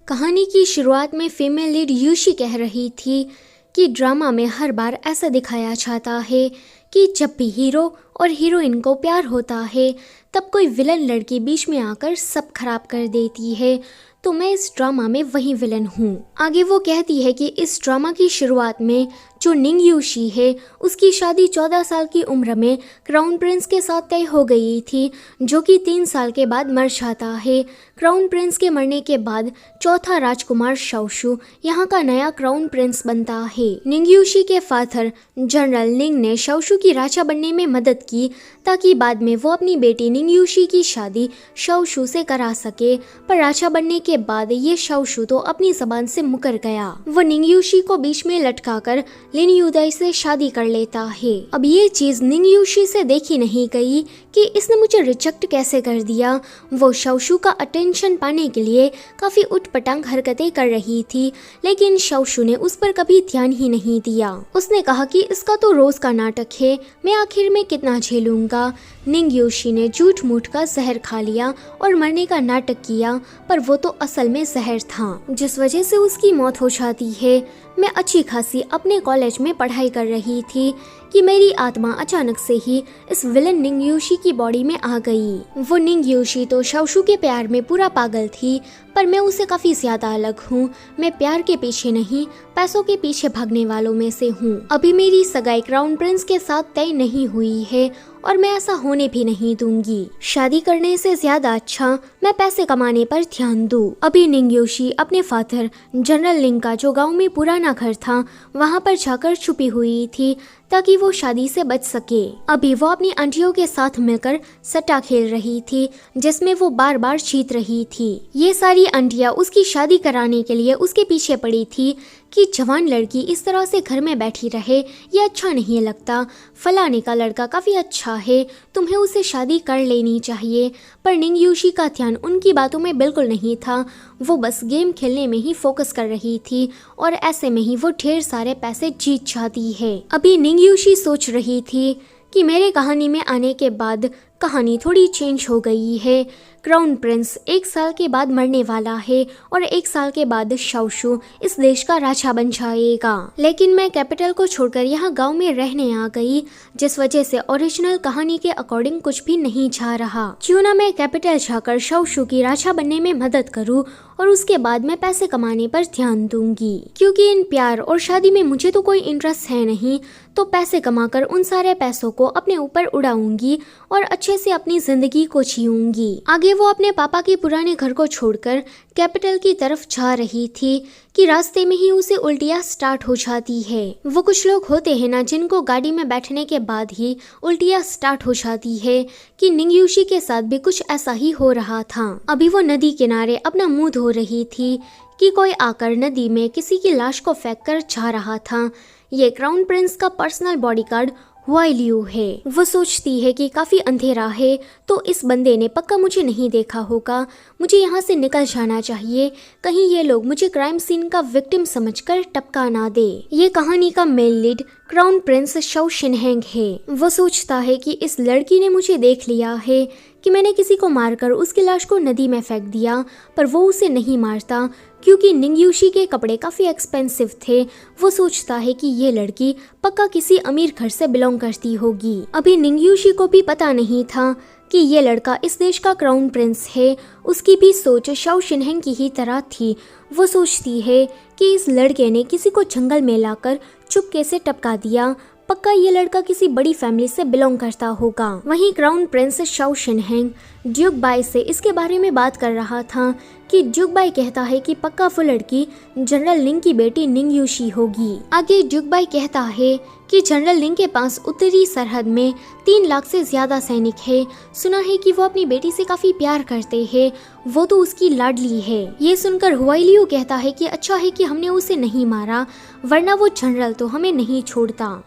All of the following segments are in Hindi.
कहानी की शुरुआत में फीमेल लीड यूशी कह रही थी कि ड्रामा में हर बार ऐसा दिखाया जाता है कि जब भी हीरो और हीरोइन को प्यार होता है तब कोई विलन लड़की बीच में आकर सब खराब कर देती है, तो मैं इस ड्रामा में वही विलन हूँ। आगे वो कहती है कि इस ड्रामा की शुरुआत में जो निंग यूशी है उसकी शादी 14 साल की उम्र में क्राउन प्रिंस के साथ तय हो गई थी, जो कि 3 साल के बाद मर जाता है। क्राउन प्रिंस के मरने के बाद चौथा राजकुमार शाओशू यहाँ का नया क्राउन प्रिंस बनता है। निंग यूशी के फादर जनरल निंग ने शाओशू की राजा बनने में मदद की ताकि बाद में वो अपनी बेटी निंग यूशी की शादी शाओशू से करा सके, पर राजा बनने के बाद ये शाओशू तो अपनी जबान से मुकर गया। वो निंग यूशी को बीच में लटकाकर लिन यूदाई से शादी कर लेता है। अब ये चीज निंग यूशी से देखी नहीं गई कि इसने मुझे रिजेक्ट कैसे कर दिया। वो शाओशू का अटेंशन पाने के लिए काफी उटपटांग हरकतें कर रही थी, लेकिन शाओशू ने उस पर कभी ध्यान ही नहीं दिया। उसने कहा कि इसका तो रोज का नाटक है, मैं आखिर में कितना झेलूंगा। निंग यूशी ने झूठ मूठ का जहर खा लिया और मरने का नाटक किया, पर वो तो असल में जहर था, जिस वजह से उसकी मौत हो जाती है। मैं अच्छी खासी अपने कॉलेज में पढ़ाई कर रही थी कि मेरी आत्मा अचानक से ही इस विलन निंग यूशी की बॉडी में आ गई। वो निंग यूशी तो शाओशू के प्यार में पूरा पागल थी, पर मैं उससे काफी ज्यादा अलग हूँ। मैं प्यार के पीछे नहीं, पैसों के पीछे भागने वालों में से हूँ। अभी मेरी सगाई क्राउन प्रिंस के साथ तय नहीं हुई है और मैं ऐसा होने भी नहीं दूंगी। शादी करने से ज्यादा अच्छा मैं पैसे कमाने पर ध्यान दूं। अभी निंग यूशी अपने फादर जनरल लिंग का जो गांव में पुराना घर था वहां पर जाकर छुपी हुई थी ताकि वो शादी से बच सके। अभी वो अपनी आंटियों के साथ मिलकर सट्टा खेल रही थी जिसमें वो बार बार जीत रही थी। ये सारी आंटियां उसकी शादी कराने के लिए उसके पीछे पड़ी थी कि जवान लड़की इस तरह से घर में बैठी रहे, ये अच्छा नहीं लगता। फलाने का लड़का काफी अच्छा है, तुम्हें उसे शादी कर लेनी चाहिए। पर निंग यूशी का ध्यान उनकी बातों में बिल्कुल नहीं था। वो बस गेम खेलने में ही फोकस कर रही थी और ऐसे में ही वो ढेर सारे पैसे जीत जाती है। अभी निंग यूशी सोच रही थी कि मेरे कहानी में आने के बाद कहानी थोड़ी चेंज हो गई है। क्राउन प्रिंस 1 साल के बाद मरने वाला है और 1 साल के बाद शाओशू इस देश का राजा बन जाएगा। लेकिन मैं कैपिटल को छोड़कर यहाँ गांव में रहने आ गई, जिस वजह से ओरिजिनल कहानी के अकॉर्डिंग कुछ भी नहीं जा रहा। क्यों ना मैं कैपिटल जाकर शाओशू की राजा बनने में मदद करूँ और उसके बाद मैं पैसे कमाने पर ध्यान दूंगी, क्योंकि इन प्यार और शादी में मुझे तो कोई इंटरेस्ट है नहीं। तो पैसे कमाकर उन सारे पैसों को अपने ऊपर उड़ाऊंगी और अच्छे से अपनी जिंदगी को जीऊंगी। आगे वो अपने पापा के पुराने घर को छोड़कर कैपिटल की तरफ जा रही थी कि रास्ते में ही उसे उल्टियाँ स्टार्ट हो जाती है। वो कुछ लोग होते हैं ना जिनको गाड़ी में बैठने के बाद ही उल्टियाँ स्टार्ट हो जाती है, कि निंग यूशी के साथ भी कुछ ऐसा ही हो रहा था। अभी वो नदी किनारे अपना मुंह धो रही थी कि कोई आकर नदी में किसी की लाश को फेंक कर जा रहा था। ये क्राउन प्रिंस का पर्सनल बॉडीगार्ड हुआई लियू है। वो सोचती है कि काफी अंधेरा है तो इस बंदे ने पक्का मुझे नहीं देखा होगा, मुझे यहाँ से निकल जाना चाहिए, कहीं ये लोग मुझे क्राइम सीन का विक्टिम समझकर टपका ना दे। ये कहानी का main lead crown prince Shao Xinheng है। वो सोचता है कि इस लड़की ने मुझे देख लिया है कि मैंने किसी को मारकर उसकी लाश को नदी में फेंक दिया, पर वो उसे नहीं मारता क्योंकि निंग यूशी के कपड़े काफी एक्सपेंसिव थे। वो सोचता है कि ये लड़की पक्का किसी अमीर घर से बिलोंग करती होगी। अभी निंग यूशी को भी पता नहीं था कि ये लड़का इस देश का क्राउन प्रिंस है। उसकी भी सोच शाओ शिनहेंग की ही तरह थी। वो सोचती है कि इस लड़के ने किसी को जंगल में लाकर चुपके से टपका दिया, पक्का ये लड़का किसी बड़ी फैमिली से बिलोंग करता होगा। वहीं crown prince Shao Xinheng duke Bai से इसके बारे में बात कर रहा था कि ड्यूक बाई कहता है कि पक्का वो लड़की जनरल लिंग की बेटी निंग यूशी होगी। आगे ड्यूक बाई कहता है कि जनरल लिंग के पास उत्तरी सरहद में 3 लाख से ज्यादा सैनिक है। सुना है कि वो अपनी बेटी से काफी प्यार करते हैं, वो तो उसकी लाडली है। ये सुनकर हुआई लियू कहता है कि अच्छा है कि हमने उसे नहीं मारा, वरना वो जनरल तो हमें नहीं छोड़ता।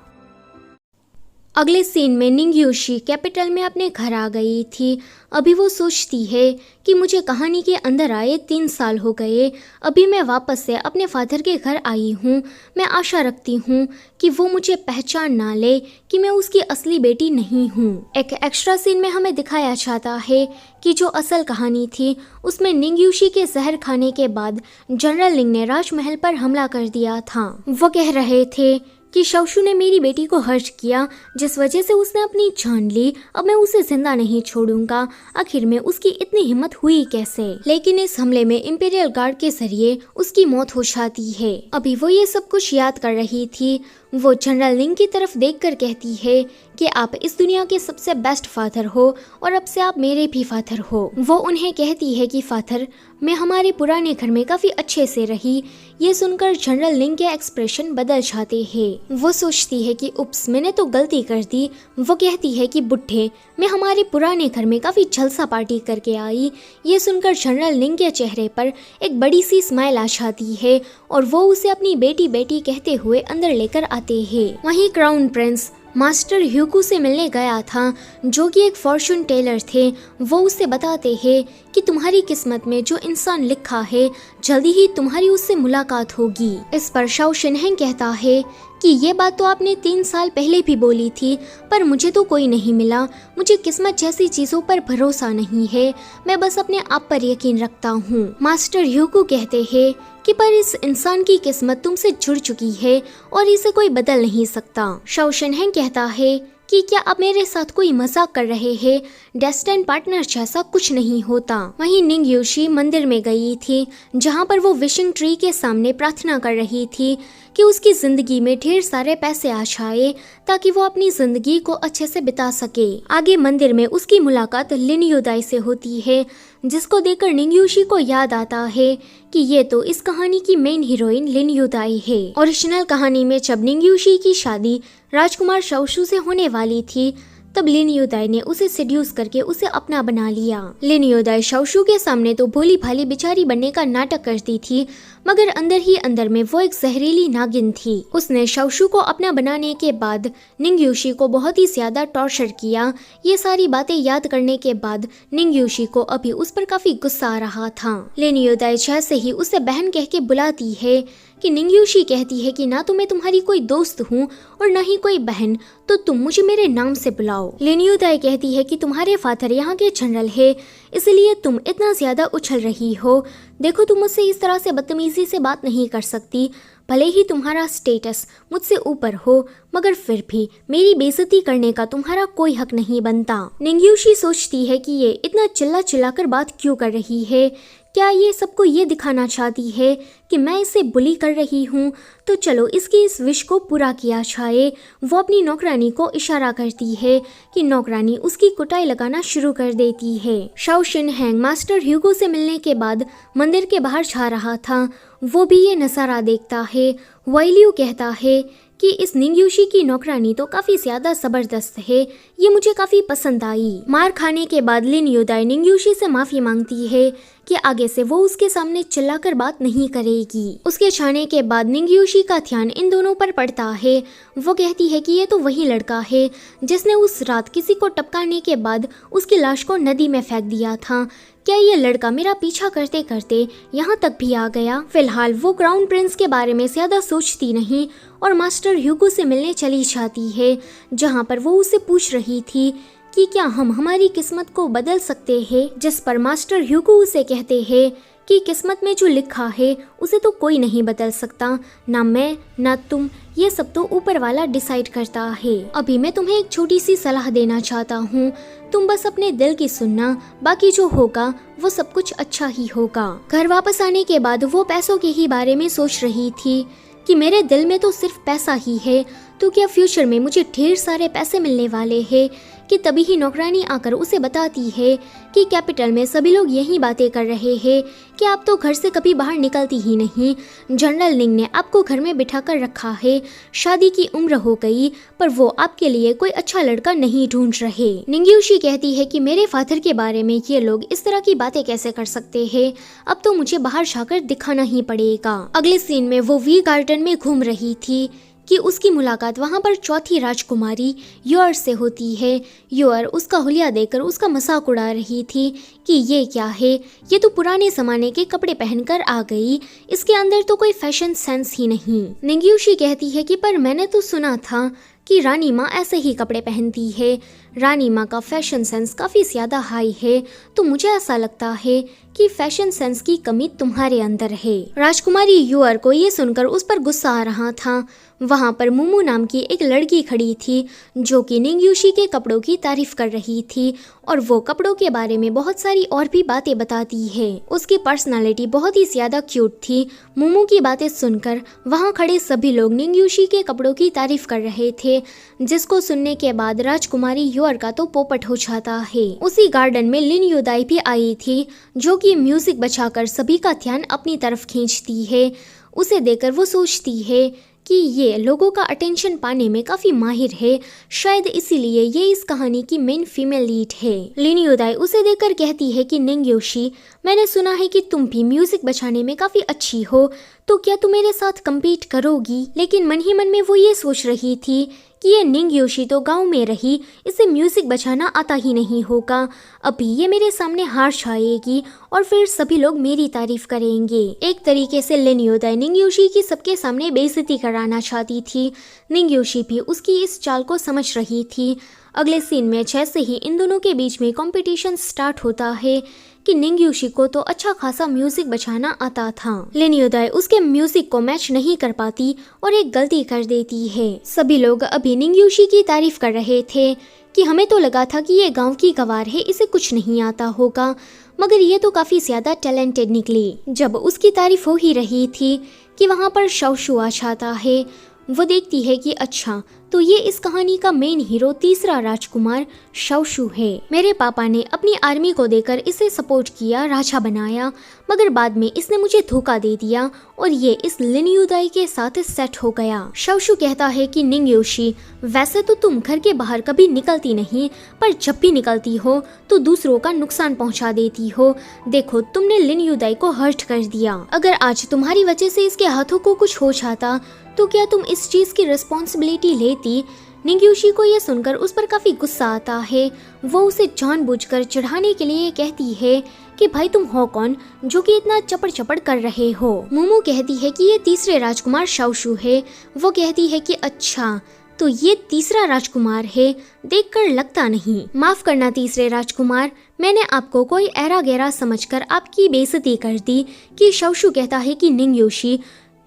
अगले सीन में निंग्यूशी कैपिटल में अपने घर आ गई थी। अभी वो सोचती है कि मुझे कहानी के अंदर आए 3 साल हो गए। अभी मैं वापस से अपने फादर के घर आई हूँ। मैं आशा रखती हूँ कि वो मुझे पहचान ना ले कि मैं उसकी असली बेटी नहीं हूँ। एक एक्स्ट्रा सीन में हमें दिखाया जाता है कि जो असल कहानी थी उसमें निंग्यूशी के जहर खाने के बाद जनरल लिंग ने राजमहल पर हमला कर दिया था। वो कह रहे थे कि शौशु ने मेरी बेटी को हर्ट किया, जिस वजह से उसने अपनी जान ली। अब मैं उसे जिंदा नहीं छोड़ूंगा। आखिर में उसकी इतनी हिम्मत हुई कैसे? लेकिन इस हमले में इंपीरियल गार्ड के जरिए उसकी मौत हो जाती है। अभी वो ये सब कुछ याद कर रही थी। वो जनरल लिंग की तरफ देखकर कहती है कि आप इस दुनिया के सबसे बेस्ट फादर हो और अब से आप मेरे भी फादर हो। वो उन्हें कहती है कि फादर, मैं हमारे पुराने घर में काफी अच्छे से रही। ये सुनकर जनरल लिंग के एक्सप्रेशन बदल जाते हैं। वो सोचती है कि उप्स, मैंने तो गलती कर दी। वो कहती है कि बुढ़े, मैं हमारे पुराने घर में काफी जलसा पार्टी करके आई। ये सुनकर जनरल लिंग के चेहरे पर एक बड़ी सी स्माइल आ जाती है और वो उसे अपनी बेटी बेटी कहते हुए अंदर लेकर आते हैं। वहीं क्राउन प्रिंस मास्टर ह्यूगो से मिलने गया था, जो कि एक फॉर्चून टेलर थे। वो उसे बताते हैं कि तुम्हारी किस्मत में जो इंसान लिखा है, जल्दी ही तुम्हारी उससे मुलाकात होगी। इस पर शाओ शिनहेंग कहता है कि ये बात तो आपने 3 साल पहले भी बोली थी, पर मुझे तो कोई नहीं मिला। मुझे किस्मत जैसी चीजों पर भरोसा नहीं है। मैं बस अपने आप पर यकीन रखता हूँ। मास्टर ह्यूगो कहते हैं कि पर इस इंसान की किस्मत तुमसे जुड़ चुकी है और इसे कोई बदल नहीं सकता। शाओ शिनहेंग कहता है कि क्या आप मेरे साथ कोई मजाक कर रहे हैं? डेस्टिन पार्टनर जैसा कुछ नहीं होता। वहीं निंग्यूशी मंदिर में गई थी, जहां पर वो विशिंग ट्री के सामने प्रार्थना कर रही थी कि उसकी जिंदगी में ढेर सारे पैसे आ जाए ताकि वो अपनी जिंदगी को अच्छे से बिता सके। आगे मंदिर में उसकी मुलाकात लिन युदाई से होती है, जिसको देखकर निंग्यूशी को याद आता है कि ये तो इस कहानी की मेन हीरोइन लिन युदाई है। ओरिजिनल कहानी में जब निंग्यूशी की शादी राजकुमार शौशु से होने वाली थी, तब लिन युदाई ने उसे सेड्यूस करके उसे अपना बना लिया। लिन युदाई शौशु के सामने तो भोली भाली बेचारी बनने का नाटक करती थी, मगर अंदर ही अंदर में वो एक जहरीली नागिन थी। उसने शौशु को अपना बनाने के बाद निंग्यूशी को बहुत ही ज्यादा टॉर्चर किया। ये सारी बातें याद करने के बाद निंग्यूशी को अभी उस पर काफी गुस्सा आ रहा था। लिन युदाई जैसे ही उसे बहन कह के बुलाती है कि निंग्यूशी कहती है कि ना तो मैं तुम्हारी कोई दोस्त हूँ और ना ही कोई बहन, तो तुम मुझे मेरे नाम से बुलाओ। लिन युदाई कहती है कि तुम्हारे फादर यहाँ के जनरल है, इसलिए तुम इतना ज्यादा उछल रही हो। देखो, तुम मुझसे इस तरह से बदतमीजी से बात नहीं कर सकती। भले ही तुम्हारा स्टेटस मुझसे ऊपर हो, मगर फिर भी मेरी बेइज्जती करने का तुम्हारा कोई हक नहीं बनता। निंग्यूशी सोचती है कि ये इतना चिल्ला चिल्ला कर बात क्यों कर रही है। क्या ये सबको ये दिखाना चाहती है कि मैं इसे बुली कर रही हूँ? तो चलो इसकी इस विश को पूरा किया जाए। वो अपनी नौकरानी को इशारा करती है कि नौकरानी उसकी कुटाई लगाना शुरू कर देती है। शाओ शिनहेंग मास्टर ह्यूगो से मिलने के बाद मंदिर के बाहर जा रहा था। वो भी ये नजारा देखता है। वाइलियू कहता है कि इस निंग्यूशी की नौकरानी तो काफी ज्यादा जबरदस्त है, ये मुझे काफी पसंद आई। मार खाने के बाद लिन युदाई निंग्यूशी से माफी मांगती है कि आगे से वो उसके सामने चिल्लाकर बात नहीं करेगी। उसके जाने के बाद निंग्यूशी का ध्यान इन दोनों पर पड़ता है। वो कहती है कि ये तो वही लड़का है जिसने उस रात किसी को टपकाने के बाद उसकी लाश को नदी में फेंक दिया था। क्या ये लड़का मेरा पीछा करते करते यहाँ तक भी आ गया? फिलहाल वो क्राउन प्रिंस के बारे में ज्यादा सोचती नहीं और मास्टर ह्यूगो से मिलने चली जाती है, जहाँ पर वो उससे पूछ रही थी कि क्या हम हमारी किस्मत को बदल सकते हैं। जिस पर मास्टर ह्यूगो उसे कहते हैं कि किस्मत में जो लिखा है उसे तो कोई नहीं बदल सकता, ना मैं ना तुम, ये सब तो ऊपर वाला डिसाइड करता है। अभी मैं तुम्हें एक छोटी सी सलाह देना चाहता हूँ, तुम बस अपने दिल की सुनना, बाकी जो होगा वो सब कुछ अच्छा ही होगा। घर वापस आने के बाद वो पैसों के ही बारे में सोच रही थी कि मेरे दिल में तो सिर्फ पैसा ही है, तो क्या फ्यूचर में मुझे ढेर सारे पैसे मिलने वाले हैं? कि तभी ही नौकरानी आकर उसे बताती है कि कैपिटल में सभी लोग यही बातें कर रहे हैं कि आप तो घर से कभी बाहर निकलती ही नहीं। जनरल लिंग ने आपको घर में बिठा कर रखा है, शादी की उम्र हो गई पर वो आपके लिए कोई अच्छा लड़का नहीं ढूंढ रहे। निंग्यूशी कहती है कि मेरे फादर के बारे में ये लोग इस तरह की बातें कैसे कर सकते हैं, अब तो मुझे बाहर जाकर दिखाना ही पड़ेगा। अगले सीन में वो वी गार्डन में घूम रही थी कि उसकी मुलाकात वहाँ पर चौथी राजकुमारी योर से होती है। योर उसका हुलिया देकर उसका मजाक उड़ा रही थी कि ये क्या है, ये तो पुराने जमाने के कपड़े पहनकर आ गई, इसके अंदर तो कोई फैशन सेंस ही नहीं। निंग्यूशी कहती है कि पर मैंने तो सुना था कि रानी माँ ऐसे ही कपड़े पहनती है, रानी माँ का फैशन सेंस काफ़ी ज़्यादा हाई है, तो मुझे ऐसा लगता है कि फैशन सेंस की कमी तुम्हारे अंदर है। राजकुमारी यूअर को ये सुनकर उस पर गुस्सा आ रहा था। वहाँ पर मुमू नाम की एक लड़की खड़ी थी जो कि निंग्यूशी के कपड़ों की तारीफ कर रही थी और वो कपड़ों के बारे में बहुत सारी और भी बातें बताती है। उसकी पर्सनालिटी बहुत ही ज़्यादा क्यूट थी। मुमू की बातें सुनकर वहाँ खड़े सभी लोग निंग्यूशी के कपड़ों की तारीफ कर रहे थे, जिसको सुनने के बाद राजकुमारी यूअर का तो पोपट हो जाता है। उसी गार्डन में लिन युदाई भी आई थी जो कि म्यूजिक बजाकर सभी का ध्यान अपनी तरफ खींचती है। उसे देखकर वो सोचती है कि ये लोगों का अटेंशन पाने में काफी माहिर है, शायद इसीलिए ये इस कहानी की मेन फीमेल लीड है। लिन युदाई उसे देखकर कहती है कि निंग्यूशी, मैंने सुना है कि तुम भी म्यूजिक बजाने में काफी अच्छी हो, तो क्या तुम मेरे साथ कम्पीट करोगी? लेकिन मन ही मन में वो ये सोच रही थी कि ये निंग्यूशी तो गांव में रही, इसे म्यूजिक बजाना आता ही नहीं होगा, अभी ये मेरे सामने हार जाएगी और फिर सभी लोग मेरी तारीफ करेंगे। एक तरीके से लिन युदाई निंग्यूशी की सबके सामने बेइज्जती कराना चाहती थी। निंग्यूशी भी उसकी इस चाल को समझ रही थी। अगले सीन में जैसे ही इन दोनों के बीच में कंपटीशन स्टार्ट होता है कि निंग्यूशी को तो अच्छा खासा म्यूजिक बजाना आता था। लिन युदाई उसके म्यूजिक को मैच नहीं कर पाती और एक गलती कर देती है। सभी लोग अभी निंग्यूशी की तारीफ कर रहे थे कि हमें तो लगा था कि ये गांव की गवार है, इसे कुछ नहीं आता होगा, मगर ये तो काफी ज्यादा टैलेंटेड निकली। जब उसकी तारीफ हो ही रही थी कि वहाँ पर शाओशू आ जाता है। वो देखती है कि अच्छा, तो ये इस कहानी का मेन हीरो तीसरा राजकुमार शाओशू है। मेरे पापा ने अपनी आर्मी को देकर इसे सपोर्ट किया, राजा बनाया, मगर बाद में इसने मुझे धोखा दे दिया और ये इस लिन युदाई के साथ सेट हो गया। शाओशू कहता है कि निंग्यूशी, वैसे तो तुम घर के बाहर कभी निकलती नहीं, पर जब भी निकलती हो तो दूसरों का नुकसान पहुंचा देती हो। देखो, तुमने लिन युदाई को हर्ट कर दिया। अगर आज तुम्हारी वजह से इसके हाथों को कुछ हो जाता तो क्या तुम इस चीज की रिस्पॉन्सिबिलिटी लेती? निंग्यूशी को यह सुनकर उस पर काफी गुस्सा आता है। वो उसे जानबूझकर चिढ़ाने के लिए कहती है कि भाई तुम हो कौन जो कि इतना चपड़ चपड़ कर रहे हो। मुमू कहती है कि ये तीसरे राजकुमार शाओशू है। वो कहती है कि अच्छा, तो ये तीसरा राजकुमार है, देखकर लगता नहीं। माफ करना तीसरे राजकुमार, मैंने आपको कोई ऐरा गैरा समझकर आपकी बेइज्जती कर दी। कि शाओशू कहता है कि निंग्यूशी,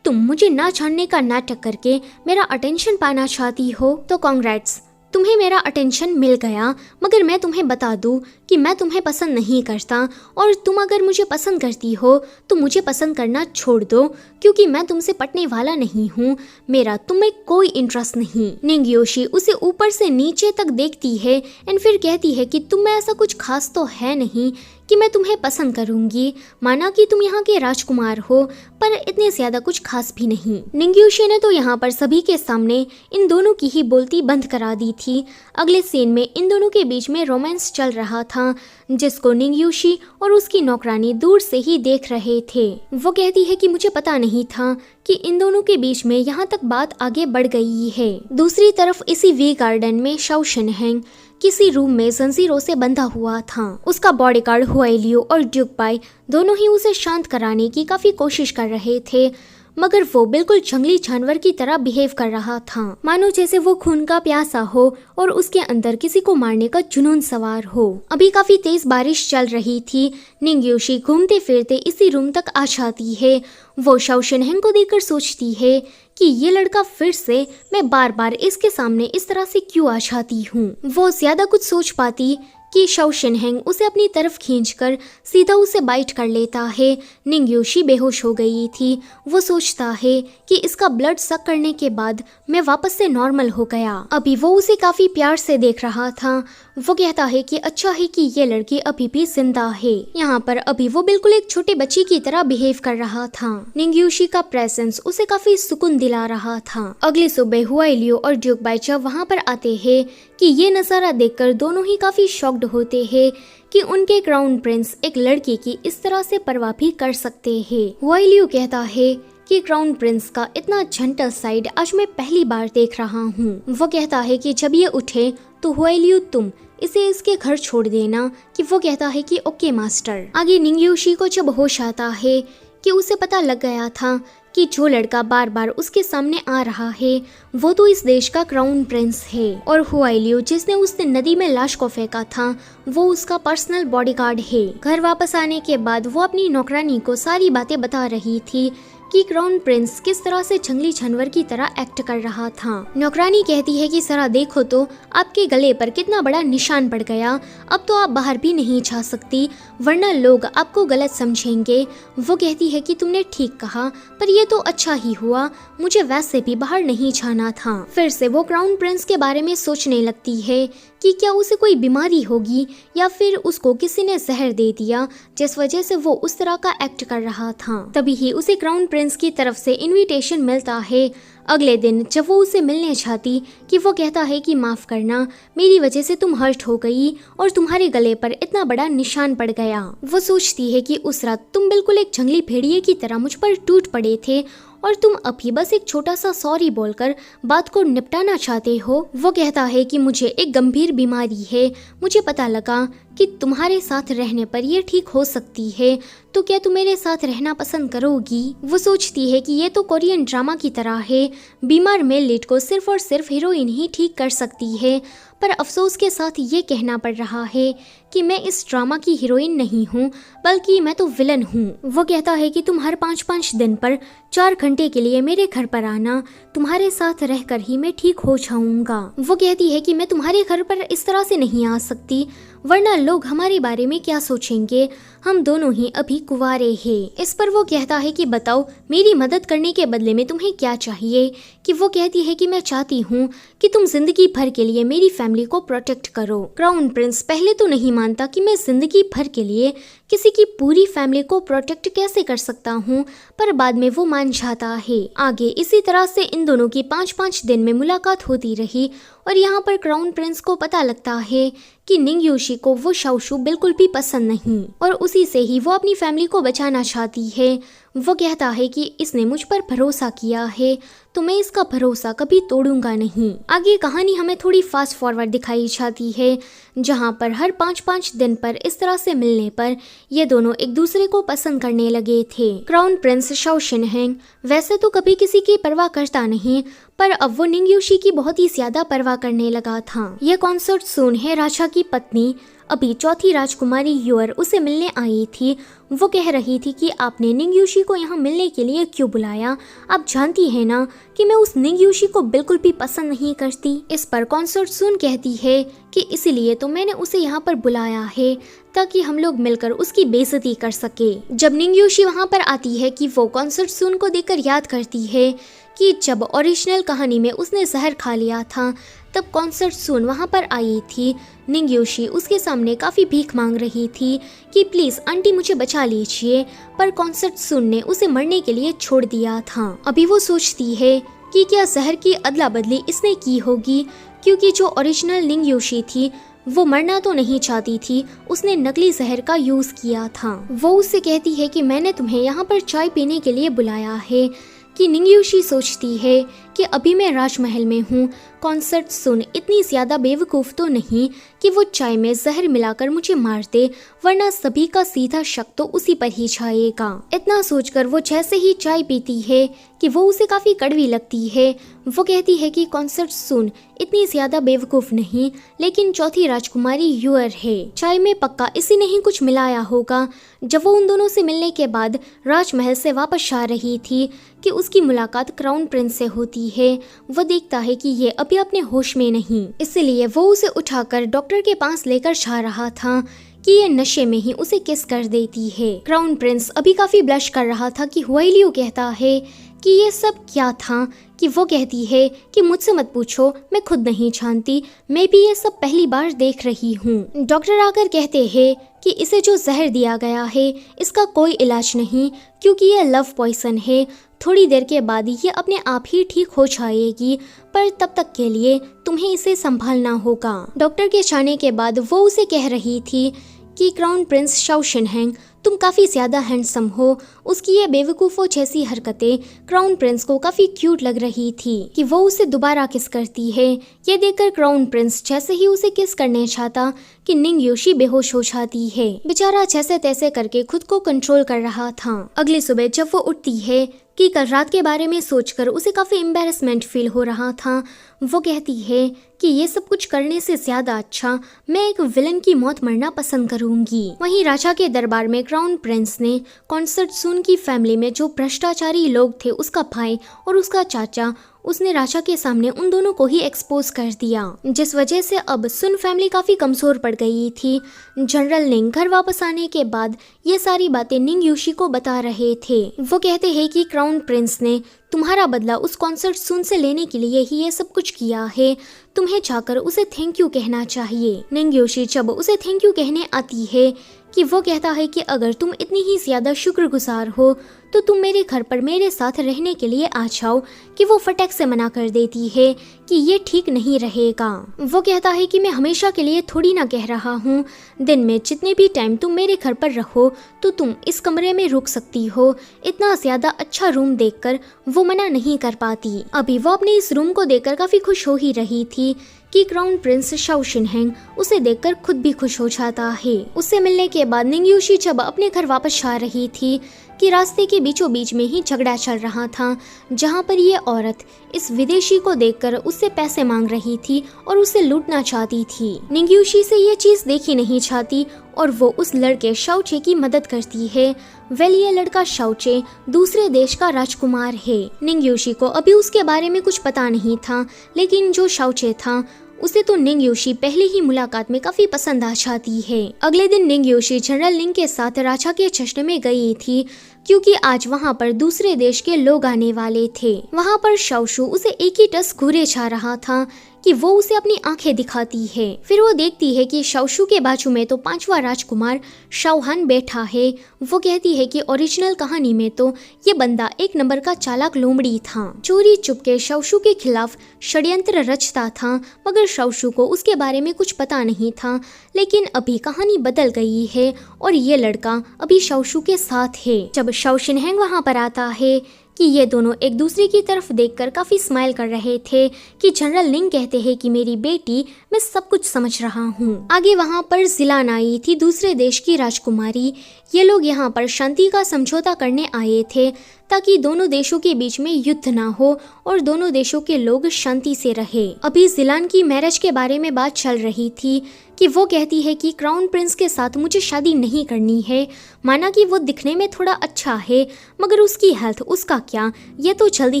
तुम मुझे ना जानने का नाटक करके मेरा अटेंशन पाना चाहती हो, तो कांग्रेट्स, तुम्हें मेरा अटेंशन मिल गया, मगर मैं तुम्हें बता दूं कि मैं तुम्हें पसंद नहीं करता और तुम अगर मुझे पसंद करती हो तो मुझे पसंद करना छोड़ दो, क्योंकि मैं तुमसे पटने वाला नहीं हूँ, मेरा तुम्हें कोई इंटरेस्ट नहीं। निंग्यूशी उसे ऊपर से नीचे तक देखती है एंड फिर कहती है कि तुम में ऐसा कुछ खास तो है नहीं कि मैं तुम्हें पसंद करूंगी, माना कि तुम यहाँ के राजकुमार हो, पर इतने ज्यादा कुछ खास भी नहीं। निंग्यूशी ने तो यहाँ पर सभी के सामने इन दोनों की ही बोलती बंद करा दी थी। अगले सीन में इन दोनों के बीच में रोमांस चल रहा था, जिसको निंग्यूशी और उसकी नौकरानी दूर से ही देख रहे थे। वो कहती है कि मुझे पता नहीं था कि इन दोनों के बीच में यहाँ तक बात आगे बढ़ गई है। दूसरी तरफ इसी वी गार्डन में शाओ शिनहेंग किसी रूम में जंजीरों से बंधा हुआ था। उसका बॉडीगार्ड हुआइलियो और ड्यूक बाई दोनों ही उसे शांत कराने की काफी कोशिश कर रहे थे, मगर वो बिल्कुल जंगली जानवर की तरह बिहेव कर रहा था, मानो जैसे वो खून का प्यासा हो और उसके अंदर किसी को मारने का जुनून सवार हो। अभी काफी तेज बारिश चल रही थी। निंग्यूशी घूमते फिरते इसी रूम तक आ जाती है। वो शाओ शिनहेंग को देखकर सोचती है कि ये लड़का फिर से, मैं बार बार इसके सामने इस तरह से क्यों आ जाती हूँ। वो ज्यादा कुछ सोच पाती कि शाओ शिनहेंग उसे अपनी तरफ खींचकर सीधा उसे बाइट कर लेता है। निंग्यूशी बेहोश हो गई थी। वो सोचता है कि इसका ब्लड सक करने के बाद मैं वापस से नॉर्मल हो गया। अभी वो उसे काफी प्यार से देख रहा था। वो कहता है कि अच्छा है कि ये लड़की अभी भी जिंदा है। यहाँ पर अभी वो बिल्कुल एक छोटे बच्ची की तरह बिहेव कर रहा था। निंग्यूशी का प्रेजेंस उसे काफी सुकून दिला रहा था। अगली सुबह हुआइलियो और ड्यूक बाई जब वहाँ पर आते हैं कि ये नज़ारा देखकर दोनों ही काफी शॉक्ड होते हैं कि उनके क्राउन प्रिंस एक लड़की की इस तरह से परवाह भी कर सकते हैं। हुआइलियो कहता है कि क्राउन प्रिंस का इतना झंटल साइड आज मैं पहली बार देख रहा हूँ। वो कहता है कि जब ये उठे तो हुआइलियू तुम इसे इसके घर छोड़ देना। कि वो कहता है कि ओके मास्टर। आगे निंगयूशी को जब होश आता है कि उसे पता लग गया था कि जो लड़का बार बार उसके सामने आ रहा है वो तो इस देश का क्राउन प्रिंस है, और हुआइलियू जिसने उसने नदी में लाश को फेंका था वो उसका पर्सनल बॉडीगार्ड है। घर वापस आने के बाद वो अपनी नौकरानी को सारी बातें बता रही थी कि क्राउन प्रिंस किस तरह से जंगली जानवर की तरह एक्ट कर रहा था। नौकरानी कहती है कि सरा देखो तो आपके गले पर कितना बड़ा निशान पड़ गया, अब तो आप बाहर भी नहीं जा सकती वरना लोग आपको गलत समझेंगे। वो कहती है कि तुमने ठीक कहा, पर ये तो अच्छा ही हुआ, मुझे वैसे भी बाहर नहीं जाना था। फिर से वो क्राउन प्रिंस के बारे में सोचने लगती है कि क्या उसे कोई बीमारी होगी या फिर उसको किसी ने जहर दे दिया जिस वजह से वो उस तरह का एक्ट कर रहा था। तभी ही उसे क्राउन प्रिंस की तरफ से इनविटेशन मिलता है। अगले दिन जब वो उसे मिलने जाती कि वो कहता है कि माफ करना, मेरी वजह से तुम हर्ट हो गई और तुम्हारे गले पर इतना बड़ा निशान पड़ गया। वो सोचती है कि उस रात तुम बिल्कुल एक जंगली भेड़िए की तरह मुझ पर टूट पड़े थे और तुम अभी बस एक छोटा सा सॉरी बोलकर बात को निपटाना चाहते हो। वो कहता है कि मुझे एक गंभीर बीमारी है, मुझे पता लगा कि तुम्हारे साथ रहने पर ये ठीक हो सकती है, तो क्या तुम मेरे साथ रहना पसंद करोगी। वो सोचती है कि ये तो कोरियन ड्रामा की तरह है, बीमार मेल लीड को सिर्फ और सिर्फ हीरोइन ही ठीक कर सकती है, पर अफसोस के साथ ये कहना पड़ रहा है कि मैं इस ड्रामा की हीरोइन नहीं हूँ बल्कि मैं तो विलन हूँ। वो कहता है कि तुम हर 5-5 दिन पर 4 घंटे के लिए मेरे घर पर आना, तुम्हारे साथ रहकर ही मैं ठीक हो जाऊंगा। वो कहती है कि मैं तुम्हारे घर पर इस तरह से नहीं आ सकती वरना लोग हमारे बारे में क्या सोचेंगे, हम दोनों ही अभी कुंवारे हैं। इस पर वो कहता है कि बताओ मेरी मदद करने के बदले में तुम्हें क्या चाहिए। कि वो कहती है कि मैं चाहती हूँ कि तुम जिंदगी भर के लिए मेरी फैमिली को प्रोटेक्ट करो। क्राउन प्रिंस पहले तो नहीं मानता कि मैं जिंदगी भर के लिए किसी की पूरी फैमिली को प्रोटेक्ट कैसे कर सकता हूँ, पर बाद में वो मान जाता है। आगे इसी तरह से इन दोनों की 5-5 दिन में मुलाकात होती रही और यहाँ पर क्राउन प्रिंस को पता लगता है कि निंगयूशी को वो शाओशू बिल्कुल भी पसंद नहीं और उसी से ही वो अपनी फैमिली को बचाना चाहती है। वो कहता है कि इसने मुझ पर भरोसा किया है तो मैं इसका भरोसा कभी तोड़ूंगा नहीं। आगे कहानी हमें थोड़ी फास्ट फॉरवर्ड दिखाई जाती है जहाँ पर हर 5-5 दिन पर इस तरह से मिलने पर ये दोनों एक दूसरे को पसंद करने लगे थे। क्राउन प्रिंस शाओ शिनहेंग वैसे तो कभी किसी की परवाह करता नहीं, पर अब वो निंगयूशी की बहुत ही ज्यादा परवाह करने लगा था। ये कॉन्सर्ट सून है राजा की पत्नी, अभी चौथी राजकुमारी यूर उसे मिलने आई थी। वो कह रही थी कि आपने निंगयूशी को यहाँ मिलने के लिए क्यों बुलाया, आप जानती है ना कि मैं उस निंगयूशी को बिल्कुल भी पसंद नहीं करती। इस पर कॉन्सर्ट सून कहती है कि इसीलिए तो मैंने उसे यहाँ पर बुलाया है ताकि हम लोग मिलकर उसकी बेइज्जती कर सके। जब निंगयूशी वहाँ पर आती है कि वो कॉन्सर्ट सून को देखकर याद करती है कि जब ओरिजिनल कहानी में उसने जहर खा लिया था तब कॉन्सर्ट सून वहाँ पर आई थी। निंगयूशी उसके सामने काफ़ी भीख मांग रही थी कि प्लीज़ आंटी मुझे बचा लीजिए, पर कॉन्सर्ट सून ने उसे मरने के लिए छोड़ दिया था। अभी वो सोचती है कि क्या जहर की अदला बदली इसने की होगी, क्योंकि जो ओरिजिनल निंगयूशी थी वो मरना तो नहीं चाहती थी, उसने नकली जहर का यूज़ किया था। वो उससे कहती है कि मैंने तुम्हें यहाँ पर चाय पीने के लिए बुलाया है। कि निंगयूशी सोचती है कि अभी मैं राजमहल में हूँ, कॉन्सर्ट सून इतनी ज़्यादा बेवकूफ़ तो नहीं कि वो चाय में जहर मिलाकर मुझे मार दे, वरना सभी का सीधा शक तो उसी पर ही जाएगा। इतना सोचकर वो जैसे ही चाय पीती है कि वो उसे काफ़ी कड़वी लगती है। वो कहती है कि कॉन्सर्ट सून इतनी ज़्यादा बेवकूफ़ नहीं, लेकिन चौथी राजकुमारी यूर है, चाय में पक्का इसी ने ही कुछ मिलाया होगा। जब वो उन दोनों से मिलने के बाद राजमहल से वापस आ रही थी कि उसकी मुलाकात क्राउन प्रिंस से होती है। वो देखता है कि ये अभी अपने होश में नहीं, इसलिए वो उसे उठाकर डॉक्टर के पास लेकर जा रहा था कि ये नशे में ही उसे किस कर देती है। क्राउन प्रिंस अभी काफी ब्लश कर रहा था कि हुआइलियू कहता है कि ये सब क्या था। कि वो कहती है कि मुझसे मत पूछो, मैं खुद नहीं जानती, मैं भी ये सब पहली बार देख रही हूँ। डॉक्टर आकर कहते हैं कि इसे जो जहर दिया गया है इसका कोई इलाज नहीं, क्योंकि ये लव पॉइजन है, थोड़ी देर के बाद ये अपने आप ही ठीक हो जाएगी, पर तब तक के लिए तुम्हें इसे संभालना होगा। डॉक्टर के जाने के बाद वो उसे कह रही थी कि क्राउन प्रिंस शाओ शिनहेंग तुम काफ़ी ज़्यादा हैंडसम हो। उसकी ये बेवकूफ़ों जैसी हरकतें क्राउन प्रिंस को काफ़ी क्यूट लग रही थी कि वो उसे दोबारा किस करती है। ये देखकर क्राउन प्रिंस जैसे ही उसे किस करने चाहता कि निंग योशी बेहोश हो जाती है। बेचारा जैसे तैसे करके खुद को कंट्रोल कर रहा था। अगली सुबह जब वो उठती है कि कल रात के बारे में सोचकर उसे काफ़ी एम्बेरसमेंट फील हो रहा था, वो कहती है कि ये सब कुछ करने से ज्यादा अच्छा मैं एक विलन की मौत मरना पसंद करूंगी। वहीं राजा के दरबार में क्राउन प्रिंस ने कॉन्सर्ट सुन की फैमिली में जो भ्रष्टाचारी लोग थे, उसका भाई और उसका चाचा, उसने राजा के सामने उन दोनों को ही एक्सपोज कर दिया, जिस वजह से अब सुन फैमिली काफी कमजोर पड़ गई थी। जनरल निंग घर वापस आने के बाद ये सारी बातें निंग योशी को बता रहे थे। वो कहते हैं कि क्राउन प्रिंस ने तुम्हारा बदला उस कॉन्सर्ट सुन से लेने के लिए ही ये सब कुछ किया है। तुम्हें जाकर उसे थैंक यू कहना चाहिए। निंग योशी जब उसे थैंक यू कहने आती है कि वो कहता है कि अगर तुम इतनी ही ज्यादा शुक्रगुजार हो तो तुम मेरे घर पर मेरे साथ रहने के लिए आ जाओ, कि वो फटक से मना कर देती है कि ये ठीक नहीं रहेगा। वो कहता है कि मैं हमेशा के लिए थोड़ी ना कह रहा हूँ, दिन में जितने भी टाइम तुम मेरे घर पर रहो तो तुम इस कमरे में रुक सकती हो। इतना ज्यादा अच्छा रूम देखकर वो मना नहीं कर पाती। अभी वो अपने इस रूम को देखकर काफी खुश हो ही रही थी कि क्राउन प्रिंस शाओ शिनहेंग उसे देखकर खुद भी खुश हो जाता है। उससे मिलने के बाद निंग योशी जब अपने घर वापस जा रही थी कि रास्ते के बीचों बीच में ही झगड़ा चल रहा था, जहां पर ये औरत इस विदेशी को देखकर उससे पैसे मांग रही थी और उसे लूटना चाहती थी। निंग योशी से ये चीज देखी नहीं चाहती और वो उस लड़के शाओचे की मदद करती है। वेल, ये लड़का शाओचे दूसरे देश का राजकुमार है। निंग योशी को अभी उसके बारे में कुछ पता नहीं था, लेकिन जो शाओचे था उसे तो निंग योशी पहले ही मुलाकात में काफी पसंद आ जाती है। अगले दिन निंग योशी जनरल निंग के साथ राजा के जश्न में गई थी, क्योंकि आज वहाँ पर दूसरे देश के लोग आने वाले थे। वहाँ पर शाओशु उसे एक ही टस घूरे जा रहा था कि वो उसे अपनी आंखें दिखाती है। फिर वो देखती है कि शाओशु के बाजू में तो 5वां राजकुमार शाओहान बैठा है। वो कहती है कि ओरिजिनल कहानी में तो ये बंदा एक नंबर का चालाक लोमड़ी था, चोरी चुपके शाओशु के खिलाफ षड्यंत्र रचता था, मगर शाओशु को उसके बारे में कुछ पता नहीं था। लेकिन अभी कहानी बदल गई है और ये लड़का अभी शाओशु के साथ है। जब शाओ शिनहेंग वहाँ पर आता है कि ये दोनों एक दूसरे की तरफ देखकर काफी स्माइल कर रहे थे कि जनरल निंग कहते हैं कि मेरी बेटी, मैं सब कुछ समझ रहा हूँ। आगे वहाँ पर जिलान आई थी, दूसरे देश की राजकुमारी। ये लोग यहाँ पर शांति का समझौता करने आए थे ताकि दोनों देशों के बीच में युद्ध ना हो और दोनों देशों के लोग शांति से रहे। अभी जिलान की मैरिज के बारे में बात चल रही थी कि वो कहती है कि क्राउन प्रिंस के साथ मुझे शादी नहीं करनी है। माना कि वो दिखने में थोड़ा अच्छा है, मगर उसकी हेल्थ, उसका क्या, ये तो जल्दी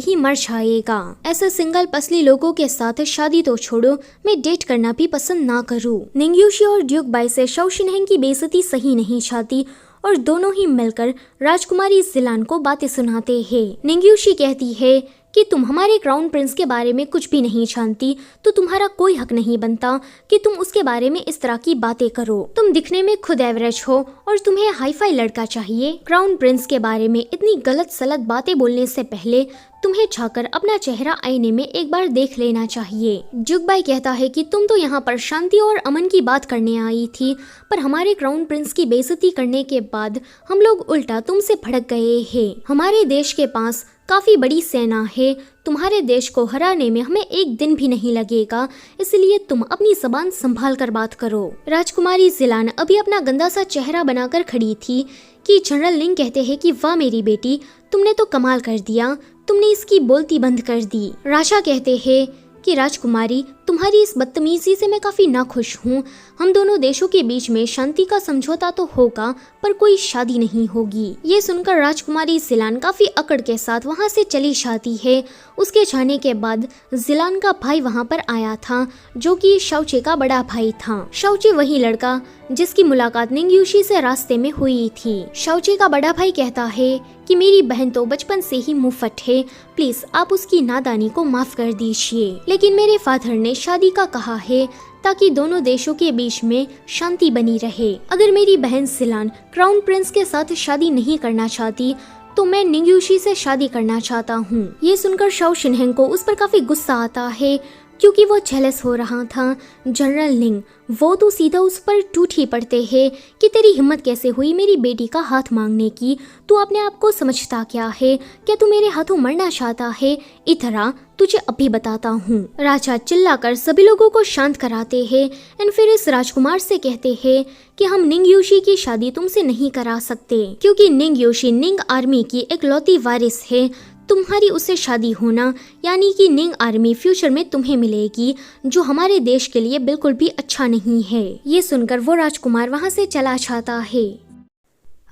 ही मर जाएगा। ऐसे सिंगल पसली लोगों के साथ शादी तो छोड़ो, मैं डेट करना भी पसंद ना करूँ। निंग योशी और ड्यूक बाई से शाओ शिनहेंग की बेइज्जती सही नहीं चाहती और दोनों ही मिलकर राजकुमारी जिलान को बातें सुनाते हैं। निंग योशी कहती है कि तुम हमारे क्राउन प्रिंस के बारे में कुछ भी नहीं जानती, तो तुम्हारा कोई हक नहीं बनता कि तुम उसके बारे में इस तरह की बातें करो। तुम दिखने में खुद एवरेज हो और तुम्हें हाई फाई लड़का चाहिए। क्राउन प्रिंस के बारे में इतनी गलत सलत बातें बोलने से पहले तुम्हें जाकर अपना चेहरा आईने में एक बार देख लेना चाहिए। जुग बाई कहता है कि तुम तो यहाँ पर शांति और अमन की बात करने आई थी, पर हमारे क्राउन प्रिंस की बेइज्जती करने के बाद हम लोग उल्टा तुमसे भड़क गए हैं। हमारे देश के पास काफी बड़ी सेना है, तुम्हारे देश को हराने में हमें एक दिन भी नहीं लगेगा, इसलिए तुम अपनी जबान संभाल कर बात करो। राजकुमारी जिलान अभी अपना गंदा सा चेहरा बनाकर खड़ी थी कि जनरल निंग कहते हैं कि वाह मेरी बेटी, तुमने तो कमाल कर दिया, तुमने इसकी बोलती बंद कर दी। राजा कहते हैं कि राजकुमारी, तुम्हारी इस बदतमीजी से मैं काफी नाखुश हूँ। हम दोनों देशों के बीच में शांति का समझौता तो होगा, पर कोई शादी नहीं होगी। ये सुनकर राजकुमारी जिलान काफी अकड़ के साथ वहाँ से चली जाती है। उसके जाने के बाद जिलान का भाई वहाँ पर आया था, जो कि शाओचे का बड़ा भाई था। शाओचे वही लड़का जिसकी मुलाकात निंग योशी से रास्ते में हुई थी। शाओचे का बड़ा भाई कहता है कि मेरी बहन तो बचपन से ही मुफ्त है, प्लीज आप उसकी नादानी को माफ कर दीजिए। लेकिन मेरे फादर ने शादी का कहा है ताकि दोनों देशों के बीच में शांति बनी रहे। अगर मेरी बहन जिलान क्राउन प्रिंस के साथ शादी नहीं करना चाहती तो मैं निंग योशी से शादी करना चाहता हूँ। ये सुनकर शाओ शिनहेंग को उस पर काफी गुस्सा आता है। क्योंकि वो जेलस हो रहा था। जनरल निंग, वो तो सीधा उस पर टूट ही पड़ते हैं कि तेरी हिम्मत कैसे हुई मेरी बेटी का हाथ मांगने की। तू अपने आप को समझता क्या है? क्या तू मेरे हाथों मरना चाहता है? इधर तुझे अभी बताता हूँ। राजा चिल्लाकर सभी लोगों को शांत कराते हैं एंड फिर इस राजकुमार से कहते हैं कि हम निंग योशी की शादी तुमसे नहीं करा सकते, क्योंकि निंग योशी निंग आर्मी की इकलौती वारिस है। तुम्हारी उससे शादी होना यानी कि निंग आर्मी फ्यूचर में तुम्हें मिलेगी, जो हमारे देश के लिए बिल्कुल भी अच्छा नहीं है। ये सुनकर वो राजकुमार वहाँ से चला जाता है।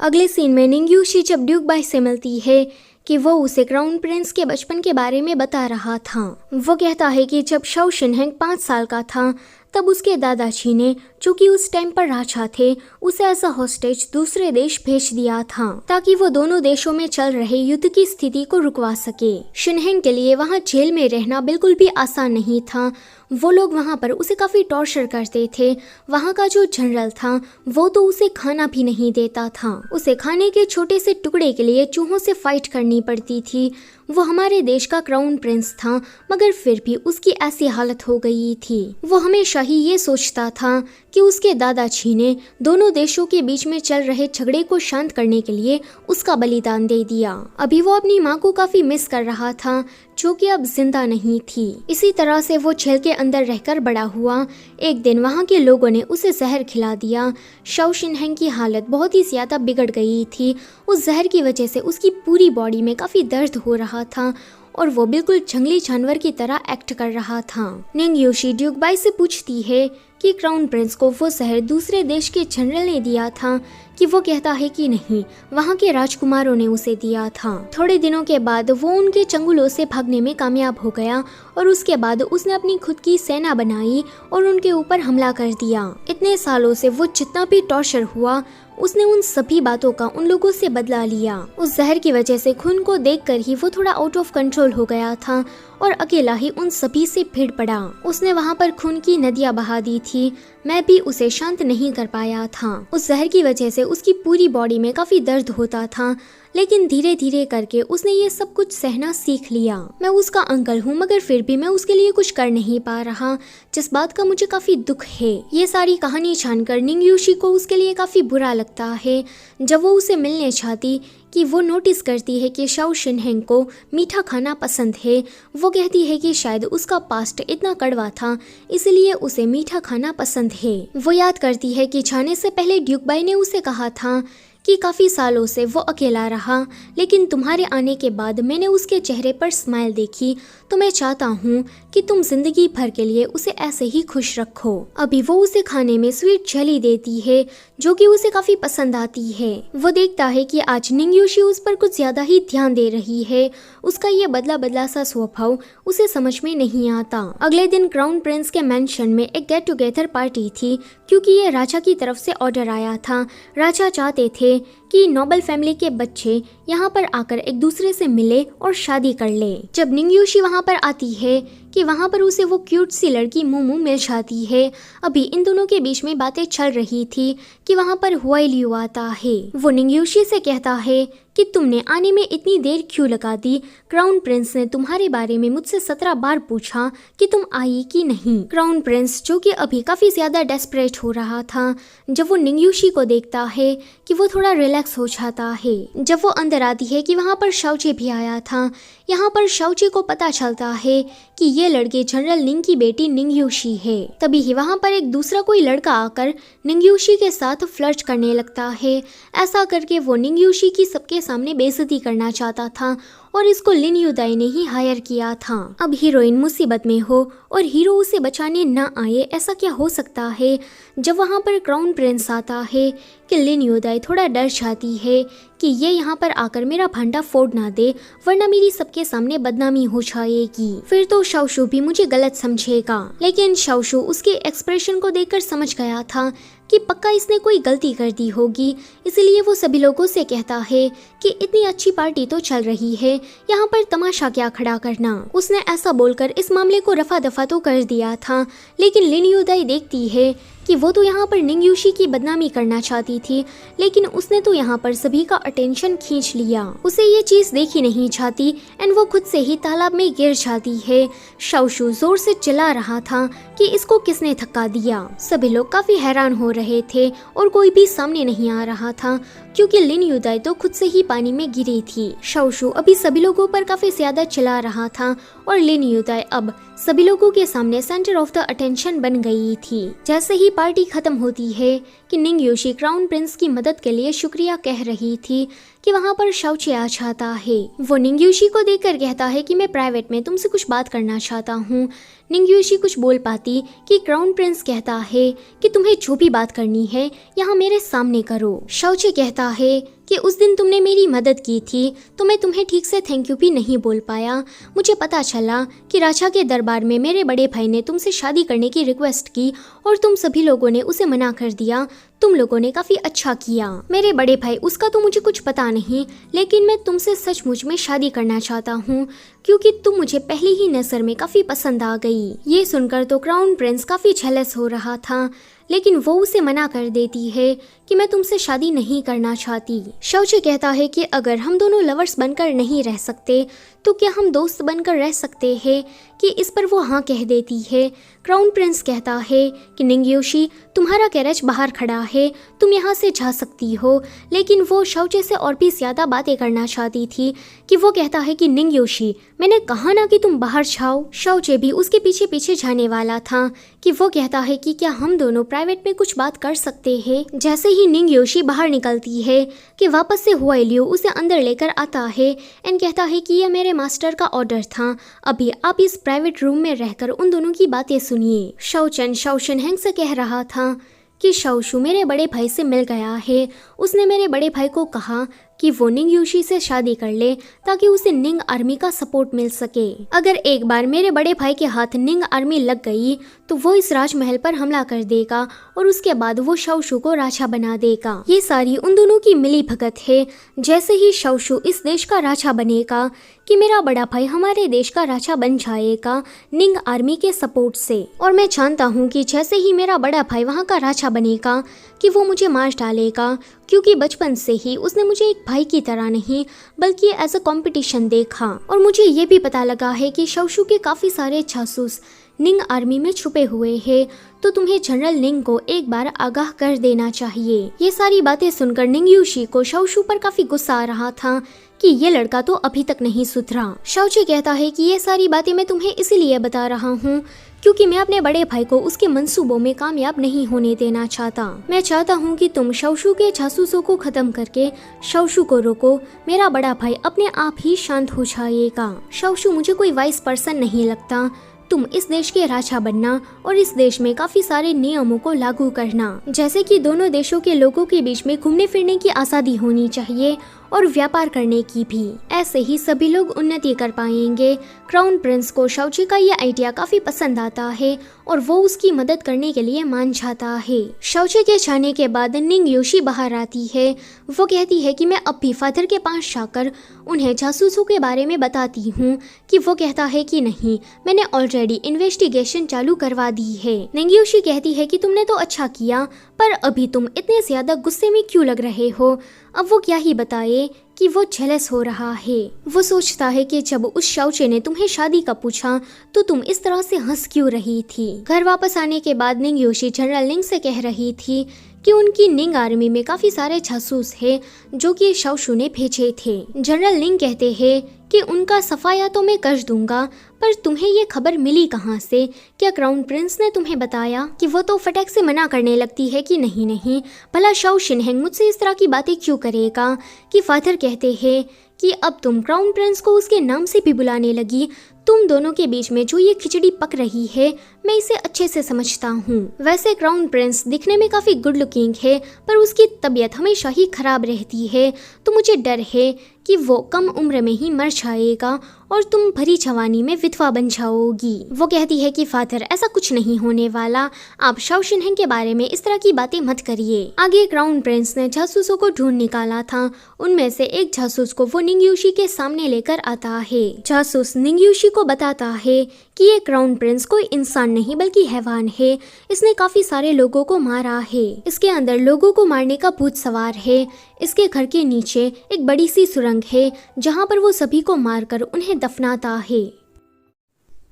अगले सीन में निंग योशी जब ड्यूक बाई से मिलती है कि वो उसे क्राउन प्रिंस के बचपन के बारे में बता रहा था। वो कहता है कि जब शाओ शिनहेंग 5 साल का था तब उसके दादाजी ने, जो कि उस टाइम पर राजा थे, उसे एज अ हॉस्टेज दूसरे देश भेज दिया था ताकि वो दोनों देशों में चल रहे युद्ध की स्थिति को रुकवा सके। शिनहेंग के लिए वहाँ जेल में रहना बिल्कुल भी आसान नहीं था। वो लोग वहाँ पर उसे काफी टॉर्चर करते थे। वहाँ का जो जनरल था वो तो उसे खाना भी नहीं देता था। उसे खाने के छोटे से टुकड़े के लिए चूहों से फाइट करनी पड़ती थी। वो हमारे देश का क्राउन प्रिंस था, मगर फिर भी उसकी ऐसी हालत हो गई थी। वो हमेशा ही ये सोचता था कि उसके दादाजी ने दोनों देशों के बीच में चल रहे झगड़े को शांत करने के लिए उसका बलिदान दे दिया। अभी वो अपनी माँ को काफी मिस कर रहा था, जो कि अब जिंदा नहीं थी। इसी तरह से वो जेल के अंदर रहकर बड़ा हुआ। एक दिन वहाँ के लोगों ने उसे जहर खिला दिया। शाओ शिनहेंग की हालत बहुत ही ज्यादा बिगड़ गई थी। उस जहर की वजह से उसकी पूरी बॉडी में काफी दर्द हो रहा था और वो बिल्कुल जंगली जानवर की तरह एक्ट कर रहा था। निंग योशी ड्यूक बाई से पूछती है कि क्राउन प्रिंस को वो जहर दूसरे देश के जनरल ने दिया था, कि वो कहता है कि नहीं, वहाँ के राजकुमारों ने उसे दिया था। थोड़े दिनों के बाद वो उनके चंगुलों से भागने में कामयाब हो गया और उसके बाद उसने अपनी खुद की सेना बनाई और उनके ऊपर हमला कर दिया। इतने सालों से वो जितना भी टॉर्चर हुआ, उसने उन सभी बातों का उन लोगों से बदला लिया। उस जहर की वजह से खून को देखकर ही वो थोड़ा आउट ऑफ कंट्रोल हो गया था और अकेला ही उन सभी से भिड़ पड़ा। उसने वहाँ पर खून की नदियाँ बहा दी थी। मैं भी उसे शांत नहीं कर पाया था। उस जहर की वजह से उसकी पूरी बॉडी में काफी दर्द होता था, लेकिन धीरे धीरे करके उसने ये सब कुछ सहना सीख लिया। मैं उसका अंकल हूँ, मगर फिर भी मैं उसके लिए कुछ कर नहीं पा रहा, जिस बात का मुझे काफी दुख है। ये सारी कहानी जानकर निंग योशी को उसके लिए काफी बुरा लगता है। जब वो उसे मिलने चाहती कि वो नोटिस करती है कि शाओ शिनहेंग को मीठा खाना पसंद है। वो कहती है कि शायद उसका पास्ट इतना कड़वा था, इसलिए उसे मीठा खाना पसंद है। वो याद करती है कि जाने से पहले ड्यूक बाई ने उसे कहा था कि काफ़ी सालों से वो अकेला रहा, लेकिन तुम्हारे आने के बाद मैंने उसके चेहरे पर स्माइल देखी, तो मैं चाहता हूँ कि तुम जिंदगी भर के लिए उसे ऐसे ही खुश रखो। अभी वो उसे खाने में स्वीट जेली देती है, जो कि उसे काफ़ी पसंद आती है। वो देखता है कि आज निंग योशी उस पर कुछ ज़्यादा ही ध्यान दे रही है। उसका ये बदला बदला सा स्वभाव उसे समझ में नहीं आता। अगले दिन क्राउन प्रिंस के मैंशन में एक गेट टुगेदर पार्टी थी, क्योंकि ये राजा की तरफ से ऑर्डर आया था। राजा चाहते थे कि नोबल फैमिली के बच्चे यहाँ पर आकर एक दूसरे से मिले और शादी कर ले। जब निंग योशी वहाँ पर आती है कि वहाँ पर उसे वो क्यूट सी लड़की मुमू मिल जाती है। अभी इन दोनों के बीच में बातें चल रही थी कि वहाँ पर हुआई लियू आता है। वो निंग योशी से कहता है कि तुमने आने में इतनी देर क्यों लगा दी? क्राउन प्रिंस ने तुम्हारे बारे में मुझसे 17 बार पूछा कि तुम आई कि नहीं। क्राउन प्रिंस, जो कि अभी काफी ज्यादा डेस्परेट हो रहा था, जब वो निंग योशी को देखता है कि वो थोड़ा रिलैक्स हो जाता है। जब वो अंदर आती है कि वहाँ पर शाओचे भी आया था। यहाँ पर शाओचे को पता चलता है कि ये लड़की जनरल निंग की बेटी निंग योशी है। तभी ही वहाँ पर एक दूसरा कोई लड़का आकर निंग योशी के साथ फ्लर्ट करने लगता है। ऐसा करके वो निंग योशी की सबके सामने बेइज्जती करना चाहता था और इसको लिन युदाई ने ही हायर किया था। अब हीरोइन मुसीबत में हो और हीरो उसे बचाने न आए, ऐसा क्या हो सकता है? जब वहाँ पर क्राउन प्रिंस आता है कि लिन युदाई थोड़ा डर जाती है कि ये यहाँ पर आकर मेरा भंडा फोड़ ना दे, वरना मेरी सबके सामने बदनामी हो जाएगी। फिर तो शाओशू भी मुझे गलत समझेगा। लेकिन शाओशू उसके एक्सप्रेशन को देखकर समझ गया था कि पक्का इसने कोई गलती कर दी होगी, इसलिए वो सभी लोगों से कहता है कि इतनी अच्छी पार्टी तो चल रही है, यहाँ पर तमाशा क्या खड़ा करना। उसने ऐसा बोलकर इस मामले को रफा दफा तो कर दिया था, लेकिन लिन युदाई देखती है कि वो तो यहाँ पर निंग यूशी की बदनामी करना चाहती थी, लेकिन उसने तो यहाँ पर सभी का अटेंशन खींच लिया। उसे ये चीज देखी नहीं चाहती एंड वो खुद से ही तालाब में गिर जाती है। शाओशू जोर से चिल्ला रहा था कि इसको किसने धक्का दिया। सभी लोग काफी हैरान हो रहे थे और कोई भी सामने नहीं आ रहा था क्योंकि लिन युदाई तो खुद से ही पानी में गिरी थी। शाओशू अभी सभी लोगों पर काफी ज्यादा चिल्ला रहा था और लिन युदाई अब सभी लोगों के सामने सेंटर ऑफ द अटेंशन बन गई थी। जैसे ही पार्टी खत्म होती है कि निंग यूशी क्राउन प्रिंस की मदद के लिए शुक्रिया कह रही थी कि वहाँ पर शाओचे आ जाता है। वो निंग यूशी को देखकर कहता है कि मैं प्राइवेट में तुमसे कुछ बात करना चाहता हूँ। निंग यूशी कुछ बोल पाती कि क्राउन प्रिंस कहता है कि तुम्हें जो भी बात करनी है यहाँ मेरे सामने करो। शाओचे कहता है कि उस दिन तुमने मेरी मदद की थी तो मैं तुम्हें ठीक से थैंक यू भी नहीं बोल पाया। मुझे पता चला कि राजा के दरबार में मेरे बड़े भाई ने तुमसे शादी करने की रिक्वेस्ट की और तुम सभी लोगों ने उसे मना कर दिया। तुम लोगों ने काफी अच्छा किया। मेरे बड़े भाई उसका तो मुझे कुछ पता नहीं, लेकिन मैं तुमसे सचमुच में शादी करना चाहता हूँ क्योंकि तुम मुझे पहली ही नजर में काफी पसंद आ गई। ये सुनकर तो क्राउन प्रिंस काफी जेलस हो रहा था, लेकिन वो उसे मना कर देती है कि मैं तुमसे शादी नहीं करना चाहती। शाओचे कहता है कि अगर हम दोनों लवर्स बनकर नहीं रह सकते तो क्या हम दोस्त बनकर रह सकते हैं, कि इस पर वो हाँ कह देती है। क्राउन प्रिंस कहता है कि निंग यूशी तुम्हारा कैरेज बाहर खड़ा है, तुम यहाँ से जा सकती हो, लेकिन वो शाओचे से और भी ज्यादा बातें करना चाहती थी कि वो कहता है कि निंग यूशी मैंने कहा ना कि तुम बाहर जाओ। शाओचे भी उसके पीछे पीछे जाने वाला था कि वो कहता है कि क्या हम दोनों प्राइवेट में कुछ बात कर सकते हैं। जैसे ही निंग यूशी बाहर निकलती है कि वापस से हुआ लियो उसे अंदर लेकर आता है एंड कहता है कि यह मेरे मास्टर का ऑर्डर था, अभी आप इस प्राइवेट रूम में रहकर उन दोनों की बातें सुनिए। शाओचन शाओशन हैंग से कह रहा था कि शाओशू मेरे बड़े भाई से मिल गया है, उसने मेरे बड़े भाई को कहा कि वो निंग यूशी से शादी कर ले ताकि उसे निंग आर्मी का सपोर्ट मिल सके। अगर एक बार मेरे बड़े भाई के हाथ निंग आर्मी लग गई तो वो इस राजमहल पर हमला कर देगा और उसके बाद वो शाओशू को राजा बना देगा। ये सारी उन दोनों की मिली भगत है। जैसे ही शाओशू इस देश का राजा बनेगा कि मेरा बड़ा भाई हमारे देश का राजा बन जाएगा निंग आर्मी के सपोर्ट से, और मैं जानता हूँ कि जैसे ही मेरा बड़ा भाई वहाँ का राजा बनेगा कि वो मुझे मार डालेगा, क्योंकि बचपन से ही उसने मुझे एक भाई की तरह नहीं बल्कि एज अ कंपटीशन देखा। और मुझे ये भी पता लगा है कि शाओशू के काफ़ी सारे जासूस निंग आर्मी में छुपे हुए हैं, तो तुम्हें जनरल निंग को एक बार आगाह कर देना चाहिए। ये सारी बातें सुनकर निंग यूशी को शाओशू पर काफी गुस्सा आ रहा था कि ये लड़का तो अभी तक नहीं सुधरा। शाओचे कहता है कि ये सारी बातें मैं तुम्हें इसीलिए बता रहा हूँ क्योंकि मैं अपने बड़े भाई को उसके मंसूबों में कामयाब नहीं होने देना चाहता। मैं चाहता हूँ कि तुम शाओशू के जासूसों को खत्म करके शाओशू को रोको, मेरा बड़ा भाई अपने आप ही शांत हो जाएगा। शाओशू मुझे कोई वाइस पर्सन नहीं लगता, तुम इस देश के राजा बनना और इस देश में काफी सारे नियमों को लागू करना, जैसे कि दोनों देशों के लोगों के बीच में घूमने फिरने की आज़ादी होनी चाहिए और व्यापार करने की भी। ऐसे ही सभी लोग उन्नति कर पाएंगे। क्राउन प्रिंस को शाओचे का ये आइडिया काफी पसंद आता है और वो उसकी मदद करने के लिए मान जाता है। शाओचे के जाने के बाद निंग यूशी बाहर आती है। वो कहती है कि मैं अब भी फादर के पास जाकर उन्हें जासूसों के बारे में बताती हूँ, कि वो कहता है कि नहीं, मैंने ऑलरेडी इन्वेस्टिगेशन चालू करवा दी है। निंग यूशी कहती है कि तुमने तो अच्छा किया, पर अभी तुम इतने ज्यादा गुस्से में क्यों लग रहे हो। अब वो क्या ही बताए कि वो जेलस हो रहा है। वो सोचता है कि जब उस शाओचे ने तुम्हें शादी का पूछा तो तुम इस तरह से हंस क्यों रही थी। घर वापस आने के बाद निंग यूशी जनरल निंग से कह रही थी कि उनकी निंग आर्मी में काफी सारे जासूस हैं जो कि शाओशू ने भेजे थे। जनरल निंग कहते हैं कि उनका सफाया तो मैं कर दूंगा, पर तुम्हें ये खबर मिली कहाँ से? क्या क्राउन प्रिंस ने तुम्हें बताया? कि वो तो फटक से मना करने लगती है कि नहीं नहीं, भला शाओ शिनहेंग मुझसे इस तरह की बातें क्यों करेगा। कि फादर कहते हैं कि अब तुम क्राउन प्रिंस को उसके नाम से भी बुलाने लगी। तुम दोनों के बीच में जो ये खिचड़ी पक रही है मैं इसे अच्छे से समझता हूँ। वैसे क्राउन प्रिंस दिखने में काफी गुड लुकिंग है, पर उसकी तबीयत हमेशा ही खराब रहती है, तो मुझे डर है कि वो कम उम्र में ही मर जाएगा और तुम भरी जवानी में विधवा बन जाओगी। वो कहती है कि फादर ऐसा कुछ नहीं होने वाला, आप शाओ शिनहेंग के बारे में इस तरह की बातें मत करिए। आगे क्राउन प्रिंस ने जासूसों को ढूंढ निकाला था। उनमें से एक जासूस को वो निंग यूशी के सामने लेकर आता है। जासूस निंग यूशी को बताता है कि ये क्राउन प्रिंस कोई इंसान नहीं बल्कि हैवान है। इसने काफी सारे लोगों को मारा है। इसके अंदर लोगों को मारने का भूत सवार है। इसके घर के नीचे एक बड़ी सी सुरंग है जहाँ पर वो सभी को मारकर उन्हें दफनाता है।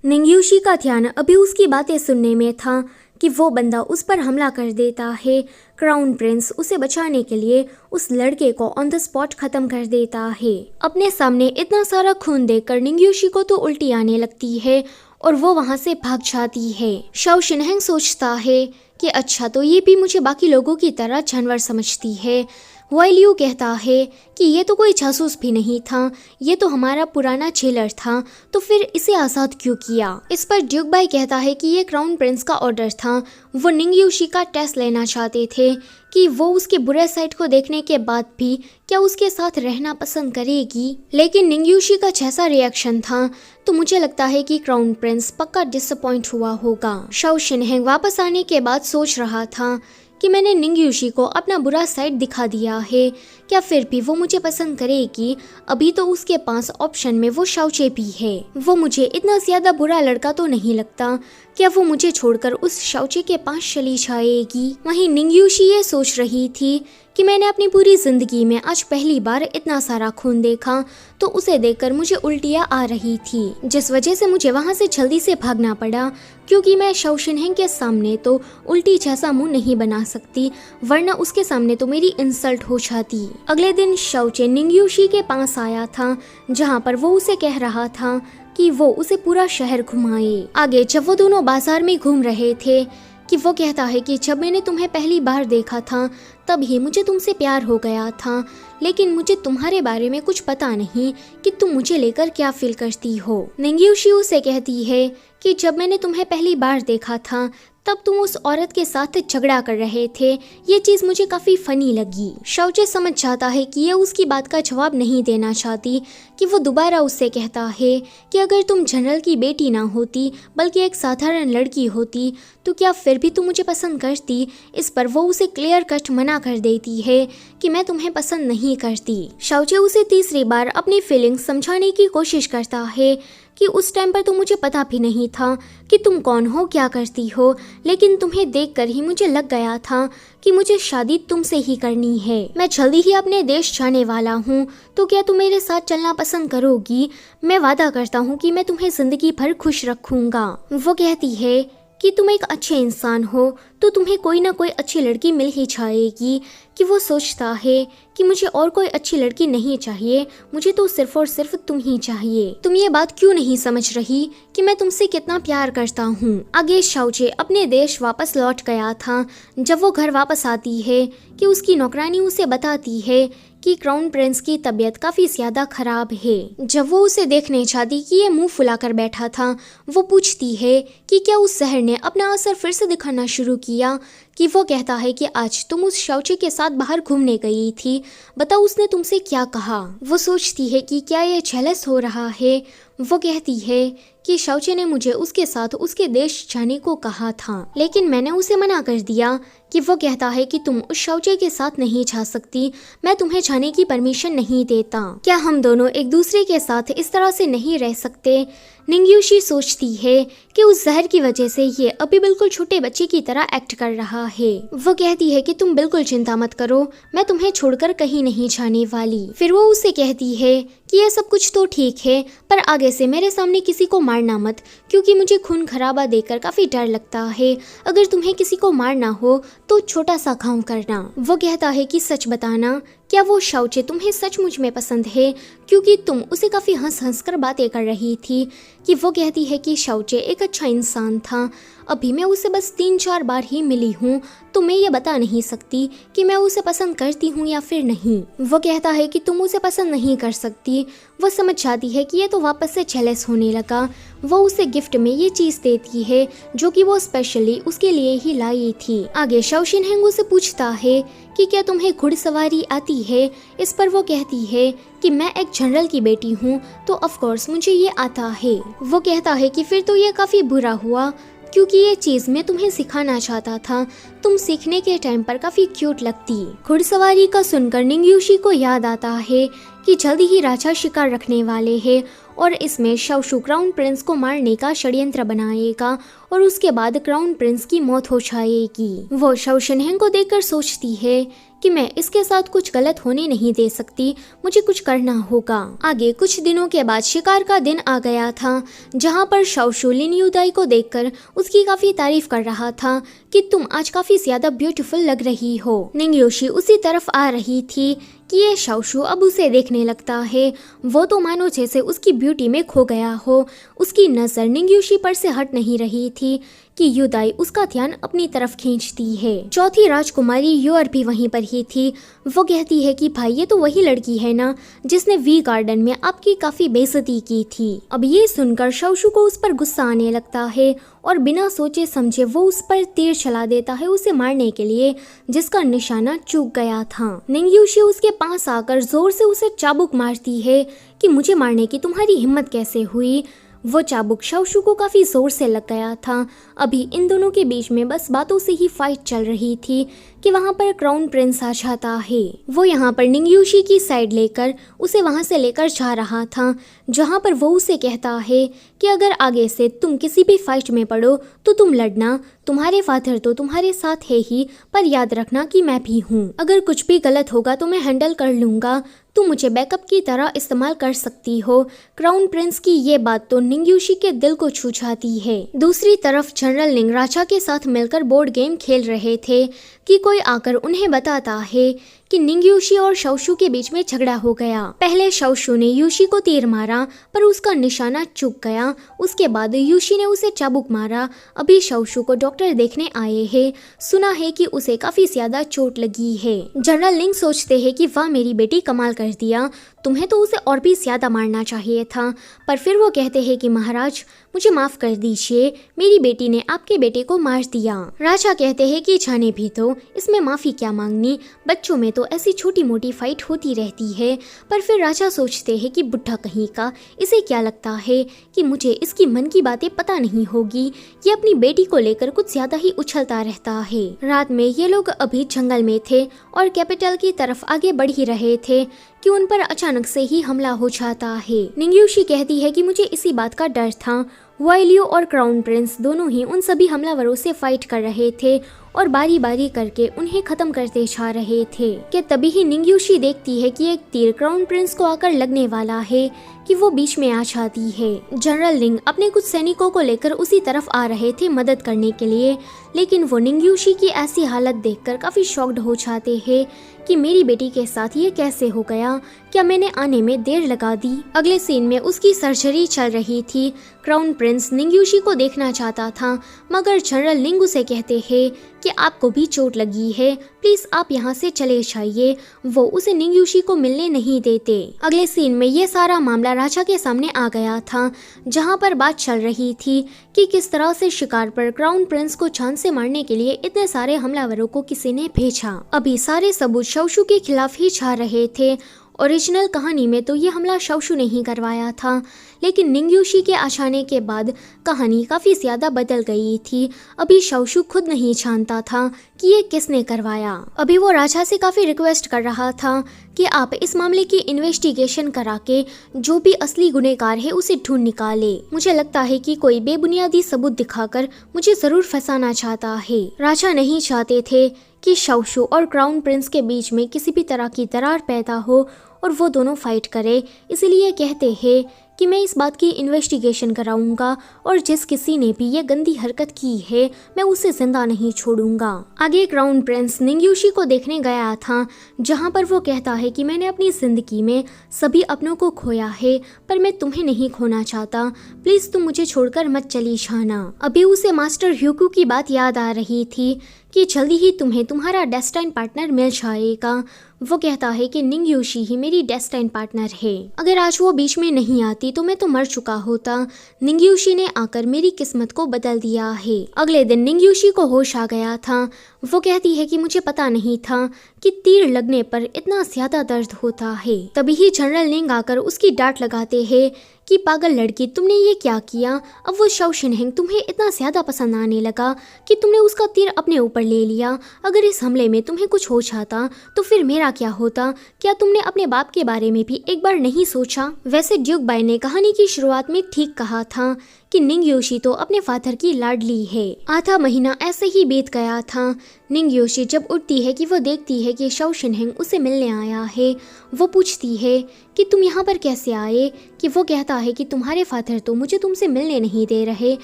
निंग्यूशी का ध्यान अभी उसकी बातें सुनने में था कि वो बंदा उस पर हमला कर देता है। क्राउन प्रिंस उसे बचाने के लिए उस लड़के को ऑन द स्पॉट खत्म कर देता है। अपने सामने इतना सारा खून देखकर निंग्यूशी को तो उल्टी आने लगती है और वो वहाँ से भाग जाती है। शाओ शिनहेंग सोचता है कि अच्छा, तो ये भी मुझे बाकी लोगों की तरह जानवर समझती है। हुआई लियू कहता है कि ये तो कोई जासूस भी नहीं था, ये तो हमारा पुराना जेलर था, तो फिर इसे आज़ाद क्यों किया। इस पर ड्यूक बाई कहता है कि ये क्राउन प्रिंस का ऑर्डर था। वो निंग्यूशी का टेस्ट लेना चाहते थे कि वो उसके बुरे साइड को देखने के बाद भी क्या उसके साथ रहना पसंद करेगी, लेकिन निंग्यूशी का जैसा रिएक्शन था तो मुझे लगता है कि क्राउन प्रिंस पक्का डिसअपॉइंट हुआ होगा। शाओ शिनहेंग वापस आने के बाद सोच रहा था कि मैंने निंग्यूशी को अपना बुरा साइड दिखा दिया है, क्या फिर भी वो मुझे पसंद करेगी। अभी तो उसके पास ऑप्शन में वो शाओचे भी है। वो मुझे इतना ज्यादा बुरा लड़का तो नहीं लगता, क्या वो मुझे छोड़कर उस शाओचे के पास चली जाएगी। वहीं निंग्यूशी ये सोच रही थी कि मैंने अपनी पूरी जिंदगी में आज पहली बार इतना सारा खून देखा, तो उसे देखकर मुझे उल्टियाँ आ रही थी, जिस वजह से मुझे वहाँ से जल्दी से भागना पड़ा, क्योंकि मैं शाओ शिनहेंग के सामने तो उल्टी जैसा मुंह नहीं बना सकती, वरना उसके सामने तो मेरी इंसल्ट हो जाती। अगले दिन शाओचे निंग्यूशी के पास आया था, जहाँ पर वो उसे कह रहा था कि वो उसे पूरा शहर घुमाए। आगे जब वो दोनों बाजार में घूम रहे थे कि वो कहता है कि जब मैंने तुम्हें पहली बार देखा था तभी मुझे तुमसे प्यार हो गया था, लेकिन मुझे तुम्हारे बारे में कुछ पता नहीं कि तुम मुझे लेकर क्या फील करती हो। निंग्यूशी उसे कहती है कि जब मैंने तुम्हें पहली बार देखा था तब तुम उस औरत के साथ झगड़ा कर रहे थे, ये चीज मुझे काफी फनी लगी। शाओचे समझ जाता है कि ये उसकी बात का जवाब नहीं देना चाहती कि वो दोबारा उससे कहता है कि अगर तुम जनरल की बेटी ना होती बल्कि एक साधारण लड़की होती तो क्या फिर भी तुम मुझे पसंद करती। इस पर वो उसे क्लियर कट मना कर देती है कि मैं तुम्हें पसंद नहीं करती। शाओचे उसे तीसरी बार अपनी फीलिंग्स समझाने की कोशिश करता है कि उस टाइम पर तो मुझे पता भी नहीं था कि तुम कौन हो, क्या करती हो, लेकिन तुम्हें देखकर ही मुझे लग गया था कि मुझे शादी तुमसे ही करनी है। मैं जल्दी ही अपने देश जाने वाला हूँ, तो क्या तुम मेरे साथ चलना पसंद करोगी। मैं वादा करता हूँ कि मैं तुम्हें जिंदगी भर खुश रखूंगा। वो कहती है कि तुम एक अच्छे इंसान हो तो तुम्हें कोई ना कोई अच्छी लड़की मिल ही जाएगी। कि वो सोचता है कि मुझे और कोई अच्छी लड़की नहीं चाहिए, मुझे तो सिर्फ और सिर्फ तुम ही चाहिए। तुम ये बात क्यों नहीं समझ रही कि मैं तुमसे कितना प्यार करता हूँ। आगे शाओचे अपने देश वापस लौट गया था। जब वो घर वापस आती है कि उसकी नौकरानी उसे बताती है कि क्राउन प्रिंस की तबीयत काफी ज्यादा खराब है। जब वो उसे देखने जाती कि ये मुंह फुलाकर बैठा था, वो पूछती है कि क्या उस जहर ने अपना असर फिर से दिखाना शुरू किया। कि वो कहता है कि आज तुम उस शाओचे के साथ बाहर घूमने गई थी, बताओ उसने तुमसे क्या कहा। वो सोचती है कि क्या ये जेलस हो रहा है। वो कहती है कि शाओचे ने मुझे उसके साथ उसके देश जाने को कहा था, लेकिन मैंने उसे मना कर दिया। कि वो कहता है कि तुम उस शाओचे के साथ नहीं जा सकती, मैं तुम्हें जाने की परमिशन नहीं देता। क्या हम दोनों एक दूसरे के साथ इस तरह से नहीं रह सकते। निंग्यूशी सोचती है कि उस जहर की वजह से ये अभी बिल्कुल छोटे बच्चे की तरह एक्ट कर रहा है। वो कहती है कि तुम बिल्कुल चिंता मत करो, मैं तुम्हें छोड़कर कहीं नहीं जाने वाली। फिर वो उसे कहती है कि ये सब कुछ तो ठीक है, पर आगे से मेरे सामने किसी को मारना मत, क्योंकि मुझे खून खराबा देखकर काफी डर लगता है। अगर तुम्हें किसी को मारना हो तो छोटा सा काम करना। वो कहता है कि सच बताना, क्या वो शाओचे तुम्हें सचमुच में पसंद है, क्योंकि तुम उसे काफी हंस हंस कर बातें कर रही थी। कि वो कहती है कि शाओचे एक अच्छा इंसान था, अभी मैं उसे बस 3-4 बार ही मिली हूँ, तो मैं ये बता नहीं सकती कि मैं उसे पसंद करती हूँ या फिर नहीं। वो कहता है कि तुम उसे पसंद नहीं कर सकती। वो समझ जाती है कि ये तो वापस से जेलस होने लगा। वो उसे गिफ्ट में ये चीज देती है जो कि वो स्पेशली उसके लिए ही लाई थी। आगे शाओ शिनहेंग उसे पूछता है कि क्या तुम्हें घुड़सवारी आती है। इस पर वो कहती है कि मैं एक जनरल की बेटी हूँ, तो ऑफ कोर्स मुझे ये आता है। वो कहता है कि फिर तो ये काफी बुरा हुआ, क्योंकि ये चीज मैं तुम्हें सिखाना चाहता था, तुम सीखने के टाइम पर काफी क्यूट लगती। घुड़सवारी का सुनकर निंग्यूशी को याद आता है कि जल्दी ही राजा शिकार रखने वाले हैं और इसमें शाओशू क्राउन प्रिंस को मारने का षड्यंत्र बनाएगा और उसके बाद क्राउन प्रिंस की मौत हो जाएगी। वो शाओ शिनहेंग को देखकर सोचती है कि मैं इसके साथ कुछ गलत होने नहीं दे सकती, मुझे कुछ करना होगा। आगे कुछ दिनों के बाद शिकार का दिन आ गया था, जहाँ पर शाओशू लिन यूदाई को देखकर उसकी काफी तारीफ कर रहा था कि तुम आज काफी ज्यादा ब्यूटीफुल लग रही हो। निंग योशी उसी तरफ आ रही थी कि ये शाओशू अब उसे देखने लगता है। वो तो मानो जैसे उसकी ब्यूटी में खो गया हो। उसकी नजर निंग योशी पर से हट नहीं रही थी कि यूदाई उसका ध्यान अपनी तरफ खींचती है। चौथी राजकुमारी यूर भी वहीं पर ही थी। वो कहती है कि भाई ये तो वही लड़की है ना जिसने वी गार्डन में आपकी काफी बेइज्जती की थी। अब ये सुनकर शाओशू को उस पर गुस्सा आने लगता है और बिना सोचे समझे वो उस पर तीर चला देता है उसे मारने के लिए, जिसका निशाना चूक गया था। निंग योशी उसके पास आकर जोर से उसे चाबुक मारती है कि मुझे मारने की तुम्हारी हिम्मत कैसे हुई। वो चाबुक शाओशू को काफी जोर से लग गया था। अभी इन दोनों के बीच में बस बातों से ही फाइट चल रही थी कि वहाँ पर क्राउन प्रिंस आ जाता है। वो यहाँ पर निंग योशी की साइड लेकर उसे वहाँ से लेकर जा रहा था, जहाँ पर वो उसे कहता है कि अगर आगे से तुम किसी भी फाइट में पड़ो तो तुम लड़ना, तुम्हारे फादर तो तुम्हारे साथ है ही, पर याद रखना कि मैं भी हूँ। अगर कुछ भी गलत होगा तो मैं हैंडल कर लूंगा, तुम मुझे बैकअप की तरह इस्तेमाल कर सकती हो। क्राउन प्रिंस की ये बात तो निंग योशी के दिल को छू जाती है। दूसरी तरफ जनरल निंग राजा के साथ मिलकर बोर्ड गेम खेल रहे थे कि कोई आकर उन्हें बताता है कि निंग योशी और शाओशू के बीच में झगड़ा हो गया। पहले शाओशू ने योशी को तीर मारा पर उसका निशाना चूक गया। उसके बाद योशी ने उसे चाबुक मारा। अभी शाओशू को डॉक्टर देखने आए हैं। सुना है कि उसे काफी ज्यादा चोट लगी है। जनरल निंग सोचते हैं कि वाह मेरी बेटी कमाल कर दिया, तुम्हें तो उसे और भी ज्यादा मारना चाहिए था। पर फिर वो कहते हैं कि महाराज मुझे माफ कर दीजिए, मेरी बेटी ने आपके बेटे को मार दिया। राजा कहते हैं कि जाने भी तो, इसमें माफी क्या मांगनी, बच्चों में तो ऐसी छोटी मोटी फाइट होती रहती है। पर फिर राजा सोचते हैं कि बुढ़ा कहीं का, इसे क्या लगता है कि मुझे इसकी मन की बातें पता नहीं होगी। ये अपनी बेटी को लेकर कुछ ज्यादा ही उछलता रहता है। रात में ये लोग अभी जंगल में थे और कैपिटल की तरफ आगे बढ़ ही रहे थे कि उन पर अचानक से ही हमला हो जाता है। निंग योशी कहती है कि मुझे इसी बात का डर था। वाइलियो और क्राउन प्रिंस दोनों ही उन सभी हमलावरों से फाइट कर रहे थे और बारी बारी करके उन्हें खत्म करते जा रहे थे कि तभी ही निंग योशी देखती है कि एक तीर क्राउन प्रिंस को आकर लगने वाला है कि वो बीच में आ जाती है। जनरल निंग अपने कुछ सैनिकों को लेकर उसी तरफ आ रहे थे मदद करने के लिए, लेकिन वो निंग योशी की ऐसी हालत देखकर काफी शॉक्ड हो जाते हैं कि मेरी बेटी के साथ ये कैसे हो गया, क्या मैंने आने में देर लगा दी। अगले सीन में उसकी सर्जरी चल रही थी। क्राउन प्रिंस निंग योशी को देखना चाहता था, मगर जनरल निंग उसे कहते हैं कि आपको भी चोट लगी है, प्लीज आप यहाँ से चले जाइए। वो उसे निंग योशी को मिलने नहीं देते। अगले सीन में ये सारा मामला राजा के सामने आ गया था, जहाँ पर बात चल रही थी कि किस तरह से शिकार पर क्राउन प्रिंस को जान से मारने के लिए इतने सारे हमलावरों को किसी ने भेजा। अभी सारे सबूत शाओशू के खिलाफ ही जा रहे थे। ओरिजिनल कहानी में तो ये हमला शाओशू ने ही करवाया था, लेकिन निंग योशी के आ जाने के बाद कहानी काफी ज्यादा बदल गई थी। अभी शाओशू खुद नहीं जानता था कि ये किसने करवाया। अभी वो राजा से काफी रिक्वेस्ट कर रहा था कि आप इस मामले की इन्वेस्टिगेशन करा के जो भी असली गुनहगार है उसे ढूंढ निकाले। मुझे लगता है कि कोई बेबुनियादी सबूत दिखाकर मुझे जरूर फंसाना चाहता है। राजा नहीं चाहते थे कि शाओशू और क्राउन प्रिंस के बीच में किसी भी तरह की दरार पैदा हो और वो दोनों फाइट करे, इसलिए कहते हैं कि मैं इस बात की इन्वेस्टिगेशन कराऊंगा और जिस किसी ने भी ये गंदी हरकत की है मैं उसे जिंदा नहीं छोड़ूंगा। आगे क्राउन प्रिंस निंग योशी को देखने गया था, जहां पर वो कहता है कि मैंने अपनी जिंदगी में सभी अपनों को खोया है, पर मैं तुम्हें नहीं खोना चाहता, प्लीज तुम मुझे छोड़कर मत चली जाना। अभी उसे मास्टर ह्यूकू की बात याद आ रही थी कि जल्दी ही तुम्हें तुम्हारा डेस्टाइन पार्टनर मिल जाएगा। वो कहता है कि निंग योशी ही मेरी डेस्टाइन पार्टनर है, अगर आज वो बीच में नहीं आती तो मैं तो मर चुका होता। निंग योशी ने आकर मेरी किस्मत को बदल दिया है। अगले दिन निंग योशी को होश आ गया था। वो कहती है कि मुझे पता नहीं था कि तीर लगने पर इतना ज्यादा दर्द होता है। तभी ही जनरल निंग आकर उसकी डांट लगाते हैं कि पागल लड़की, तुमने ये क्या किया। अब वो शौ शिनहेंग तुम्हें इतना ज्यादा पसंद आने लगा कि तुमने उसका तीर अपने ऊपर ले लिया। अगर इस हमले में तुम्हें कुछ हो जाता तो फिर मेरा क्या होता। क्या तुमने अपने बाप के बारे में भी एक बार नहीं सोचा। वैसे ड्यूक बाई ने कहानी की शुरुआत में ठीक कहा था कि निंग योशी तो अपने फादर की लाडली है। आधा महीना ऐसे ही बीत गया था। निंग योशी जब उठती है कि वो देखती है कि शौ शिनहेंग उसे मिलने आया है, वो पूछती है कि तुम यहाँ पर कैसे आए। कि वो कहता है कि तुम्हारे फादर तो मुझे तुमसे मिलने नहीं दे रहे,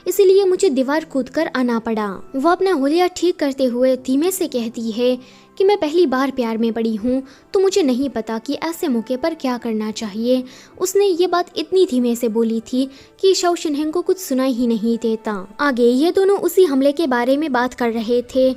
इसीलिए मुझे दीवार कूद कर आना पड़ा। वो अपना हुलिया ठीक करते हुए धीमे से कहती है कि मैं पहली बार प्यार में पड़ी हूँ, तो मुझे नहीं पता कि ऐसे मौके पर क्या करना चाहिए। उसने ये बात इतनी धीमे से बोली थी कि शौ शिनहेंग को कुछ सुनाई ही नहीं देता। आगे ये दोनों उसी हमले के बारे में बात कर रहे थे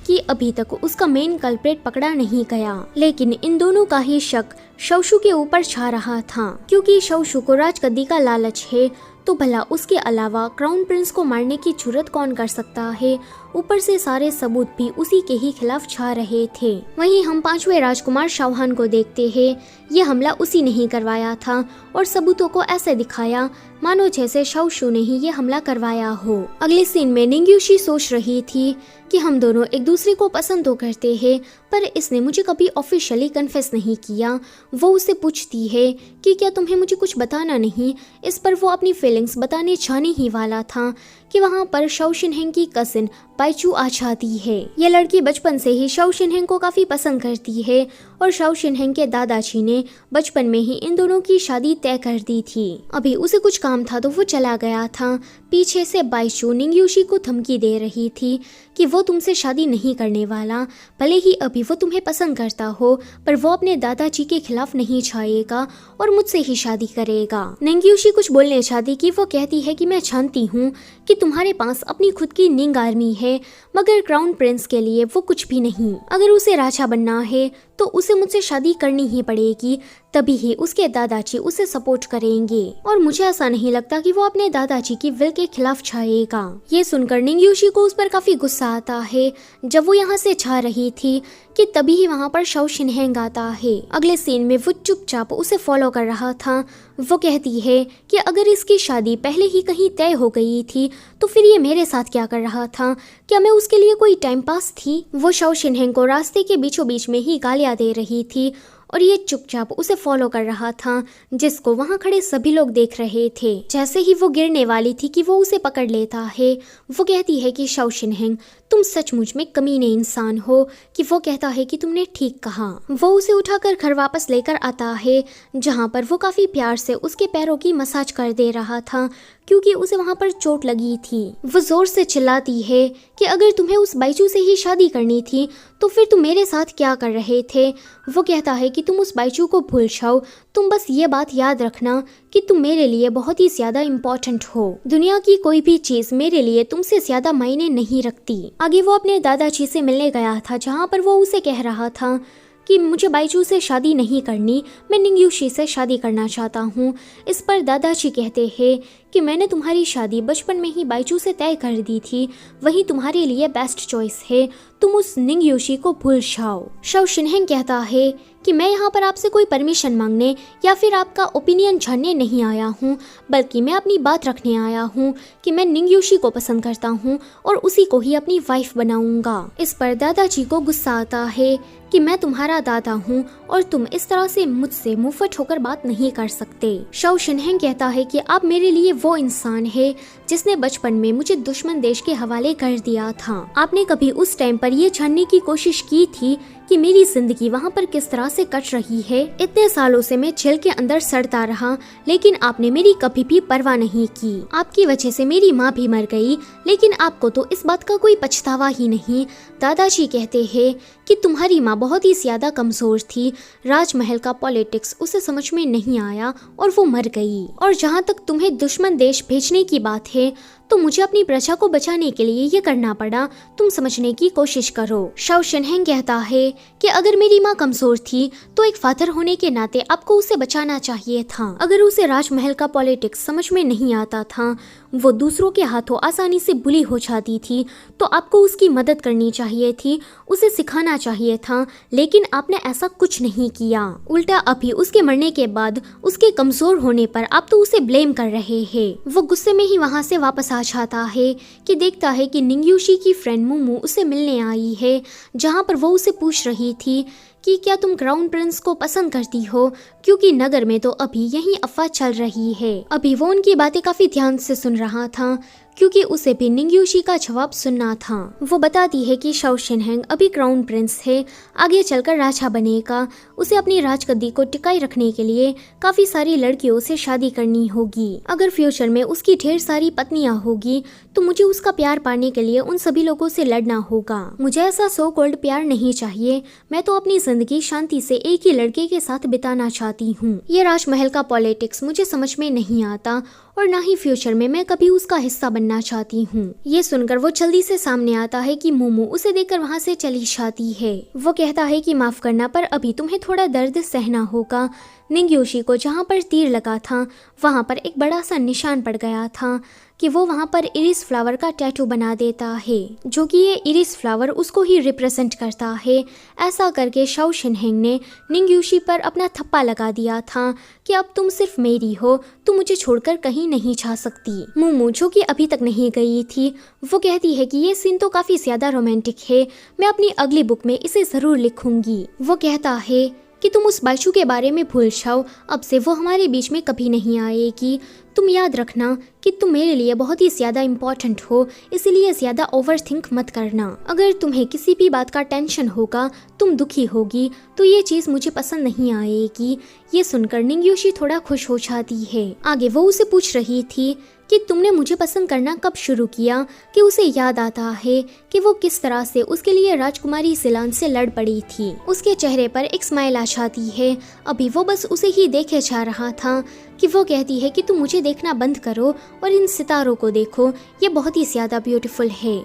कि अभी तक उसका मेन कल्प्रेट पकड़ा नहीं गया, लेकिन इन दोनों का ही शक शौशु के ऊपर छा रहा था। क्योंकि शौशु को राजगद्दी का लालच है, तो भला उसके अलावा क्राउन प्रिंस को मारने की जुर्रत कौन कर सकता है। ऊपर से सारे सबूत भी उसी के ही खिलाफ छा रहे थे। वहीं हम 5वें राजकुमार शाओहान को देखते हैं। ये हमला उसी ने ही करवाया था और सबूतों को ऐसे दिखाया मानो जैसे शौशु ने ही ये हमला करवाया हो। अगले सीन में निंग योशी सोच रही थी कि हम दोनों एक दूसरे को पसंद तो करते हैं, पर इसने मुझे कभी ऑफिशियली कन्फेस नहीं किया। वो उसे पूछती है कि क्या तुम्हें मुझे कुछ बताना नहीं। इस पर वो अपनी फीलिंग्स बताने जाने ही वाला था कि वहाँ पर शौ शिनहेंग की कजिन बाइचू आ जाती है। ये लड़की बचपन से ही शौ शिनहेंग को काफी पसंद करती है और शौ शिनहेंग के दादाजी ने बचपन में ही इन दोनों की शादी तय कर दी थी। अभी उसे कुछ काम था तो वो चला गया था। पीछे से बाइचू निंग योशी को धमकी दे रही थी कि वो तुमसे शादी नहीं करने वाला, भले ही अभी वो तुम्हें पसंद करता हो, पर वो अपने दादाजी के खिलाफ नहीं जाएगा और मुझसे ही शादी करेगा। निंग योशी कुछ बोलने जाती कि वो कहती है कि मैं जानती हूँ कि तुम्हारे पास अपनी खुद की निंग आर्मी है, मगर क्राउन प्रिंस के लिए वो कुछ भी नहीं। अगर उसे राजा बनना है तो उसे मुझसे शादी करनी ही पड़ेगी, तभी ही उसके दादाजी उसे सपोर्ट करेंगे। और मुझे ऐसा नहीं लगता कि वो अपने दादाजी की विल के खिलाफ जाएगा। ये सुनकर निंग योशी को उस पर काफी गुस्सा आता है। जब वो यहाँ से जा रही थी कि तभी ही वहाँ पर शौ शिनहेंग आता है। अगले सीन में वो चुपचाप उसे फॉलो कर रहा था। वो कहती है कि अगर इसकी शादी पहले ही कहीं तय हो गई थी तो फिर ये मेरे साथ क्या कर रहा था। क्या मैं उसके लिए कोई टाइम पास थी। वो शौ शिनहेंग को रास्ते के बीचों बीच में ही गालियां दे रही थी और ये चुपचाप उसे फॉलो कर रहा था, जिसको वहाँ खड़े सभी लोग देख रहे थे। जैसे ही वो गिरने वाली थी कि वो उसे पकड़ लेता है। वो कहती है कि शौ शिनहेंग, तुम सचमुच में कमीने इंसान हो। कि वो कहता है कि तुमने ठीक कहा। वो उसे उठाकर घर वापस लेकर आता है, जहाँ पर वो काफी प्यार से उसके पैरों की मसाज कर दे रहा था, क्योंकि उसे वहाँ पर चोट लगी थी। वो जोर से चिल्लाती है कि अगर तुम्हें उस बाइचू से ही शादी करनी थी तो फिर तुम मेरे साथ क्या कर रहे थे। वो कहता है कि तुम उस बाइचू को भूल जाओ, तुम बस ये बात याद रखना कि तुम मेरे लिए बहुत ही ज्यादा इम्पोर्टेंट हो। दुनिया की कोई भी चीज मेरे लिए तुमसे ज्यादा मायने नहीं रखती। आगे वो अपने दादाजी से मिलने गया था, जहाँ पर वो उसे कह रहा था कि मुझे बाइचू से शादी नहीं करनी, मैं निंग योशी से शादी करना चाहता हूँ। इस पर दादाजी कहते हैं कि मैंने तुम्हारी शादी बचपन में ही बाइचू से तय कर दी थी, वही तुम्हारे लिए बेस्ट चॉइस है, तुम उस निंग योशी को भूल जाओ। शौ शिनहेंग कहता है कि मैं यहाँ पर आपसे कोई परमिशन मांगने या फिर आपका ओपिनियन जानने नहीं आया हूँ, बल्कि मैं अपनी बात रखने आया हूँ कि मैं निंग योशी को पसंद करता हूँ और उसी को ही अपनी वाइफ बनाऊंगा। इस पर दादाजी को गुस्सा आता है कि मैं तुम्हारा दादा हूँ और तुम इस तरह से मुझसे मुंहफट होकर बात नहीं कर सकते। शौ शिनहेंग कहता है कि आप मेरे लिए वो इंसान है जिसने बचपन में मुझे दुश्मन देश के हवाले कर दिया था। आपने कभी उस टाइम पर ये जानने की कोशिश की थी कि मेरी जिंदगी वहाँ पर किस तरह से कट रही है। इतने सालों से मैं जेल के अंदर सड़ता रहा, लेकिन आपने मेरी कभी भी परवाह नहीं की। आपकी वजह से मेरी माँ भी मर गई, लेकिन आपको तो इस बात का कोई पछतावा ही नहीं। दादाजी कहते हैं कि तुम्हारी माँ बहुत ही ज्यादा कमजोर थी, राजमहल का पॉलिटिक्स उसे समझ में नहीं आया और वो मर गई। और जहाँ तक तुम्हें दुश्मन देश भेजने की बात है, तो मुझे अपनी प्रजा को बचाने के लिए ये करना पड़ा, तुम समझने की कोशिश करो। शौ शिनहेंग कहता है कि अगर मेरी माँ कमजोर थी तो एक फादर होने के नाते आपको उसे बचाना चाहिए था। अगर उसे राजमहल का पॉलिटिक्स समझ में नहीं आता था, वो दूसरों के हाथों आसानी से बुली हो जाती थी, तो आपको उसकी मदद करनी चाहिए थी, उसे सिखाना चाहिए था, लेकिन आपने ऐसा कुछ नहीं किया। उल्टा अभी उसके मरने के बाद उसके कमजोर होने पर आप तो उसे ब्लेम कर रहे हैं। वो गुस्से में ही वहाँ से वापस आ जाता है कि देखता है कि निंग्यूशी की फ्रेंड मूमू उसे मिलने आई है, जहाँ पर वो उसे पूछ रही थी कि क्या तुम क्राउन प्रिंस को पसंद करती हो, क्योंकि नगर में तो अभी यही अफवाह चल रही है। अभी वो उनकी बातें काफी ध्यान से सुन रहा था, क्योंकि उसे भी निंग्यूशी का जवाब सुनना था। वो बताती है कि शाओ शिनहेंग अभी क्राउन प्रिंस है, आगे चलकर राजा बनेगा, उसे अपनी राजगद्दी को टिकाए रखने के लिए काफी सारी लड़कियों से शादी करनी होगी। अगर फ्यूचर में उसकी ढेर सारी पत्नियां होगी तो मुझे उसका प्यार पाने के लिए उन सभी लोगों से लड़ना होगा। मुझे ऐसा सो कॉल्ड प्यार नहीं चाहिए, मैं तो अपनी जिंदगी शांति से एक ही लड़के के साथ बिताना चाहती हूँ। ये राजमहल का पॉलिटिक्स मुझे समझ में नहीं आता और ना ही फ्यूचर में मैं कभी उसका हिस्सा बनना चाहती हूँ। ये सुनकर वो जल्दी से सामने आता है कि मूमू उसे देखकर वहाँ से चली जाती है। वो कहता है कि माफ करना, पर अभी तुम्हें थोड़ा दर्द सहना होगा। निंग्यूशी को जहाँ पर तीर लगा था वहाँ पर एक बड़ा सा निशान पड़ गया था कि वो वहाँ पर इरिस फ्लावर का टैटू बना देता है, जो कि ये इरिस फ्लावर उसको ही रिप्रेजेंट करता है। ऐसा करके शाओ शिनहेंग ने निंग्यूशी पर अपना थप्पा लगा दिया था कि अब तुम सिर्फ मेरी हो, तुम मुझे छोड़कर कहीं नहीं जा सकती। मूमू, जो कि अभी तक नहीं गई थी, वो कहती है कि ये सीन तो काफी ज्यादा रोमांटिक है, मैं अपनी अगली बुक में इसे जरूर लिखूंगी। वो कहता है कि तुम उस बाइशू के बारे में भूल जाओ, अब से वो हमारे बीच में कभी नहीं आएगी। तुम याद रखना कि तुम मेरे लिए बहुत ही ज्यादा इम्पोर्टेंट हो, इसलिए ज्यादा ओवर थिंक मत करना। अगर तुम्हें किसी भी बात का टेंशन होगा, तुम दुखी होगी, तो ये चीज मुझे पसंद नहीं आएगी। ये सुनकर निंग्यूशी थोड़ा खुश हो जाती है। आगे वो उसे पूछ रही थी कि तुमने मुझे पसंद करना कब शुरू किया, कि उसे याद आता है कि वो किस तरह से उसके लिए राजकुमारी सिलान से लड़ पड़ी थी। उसके चेहरे पर एक स्माइल आ जाती है। अभी वो बस उसे ही देखे जा रहा था कि वो कहती है कि तुम मुझे देखना बंद करो और इन सितारों को देखो, ये बहुत ही ज्यादा ब्यूटीफुल है।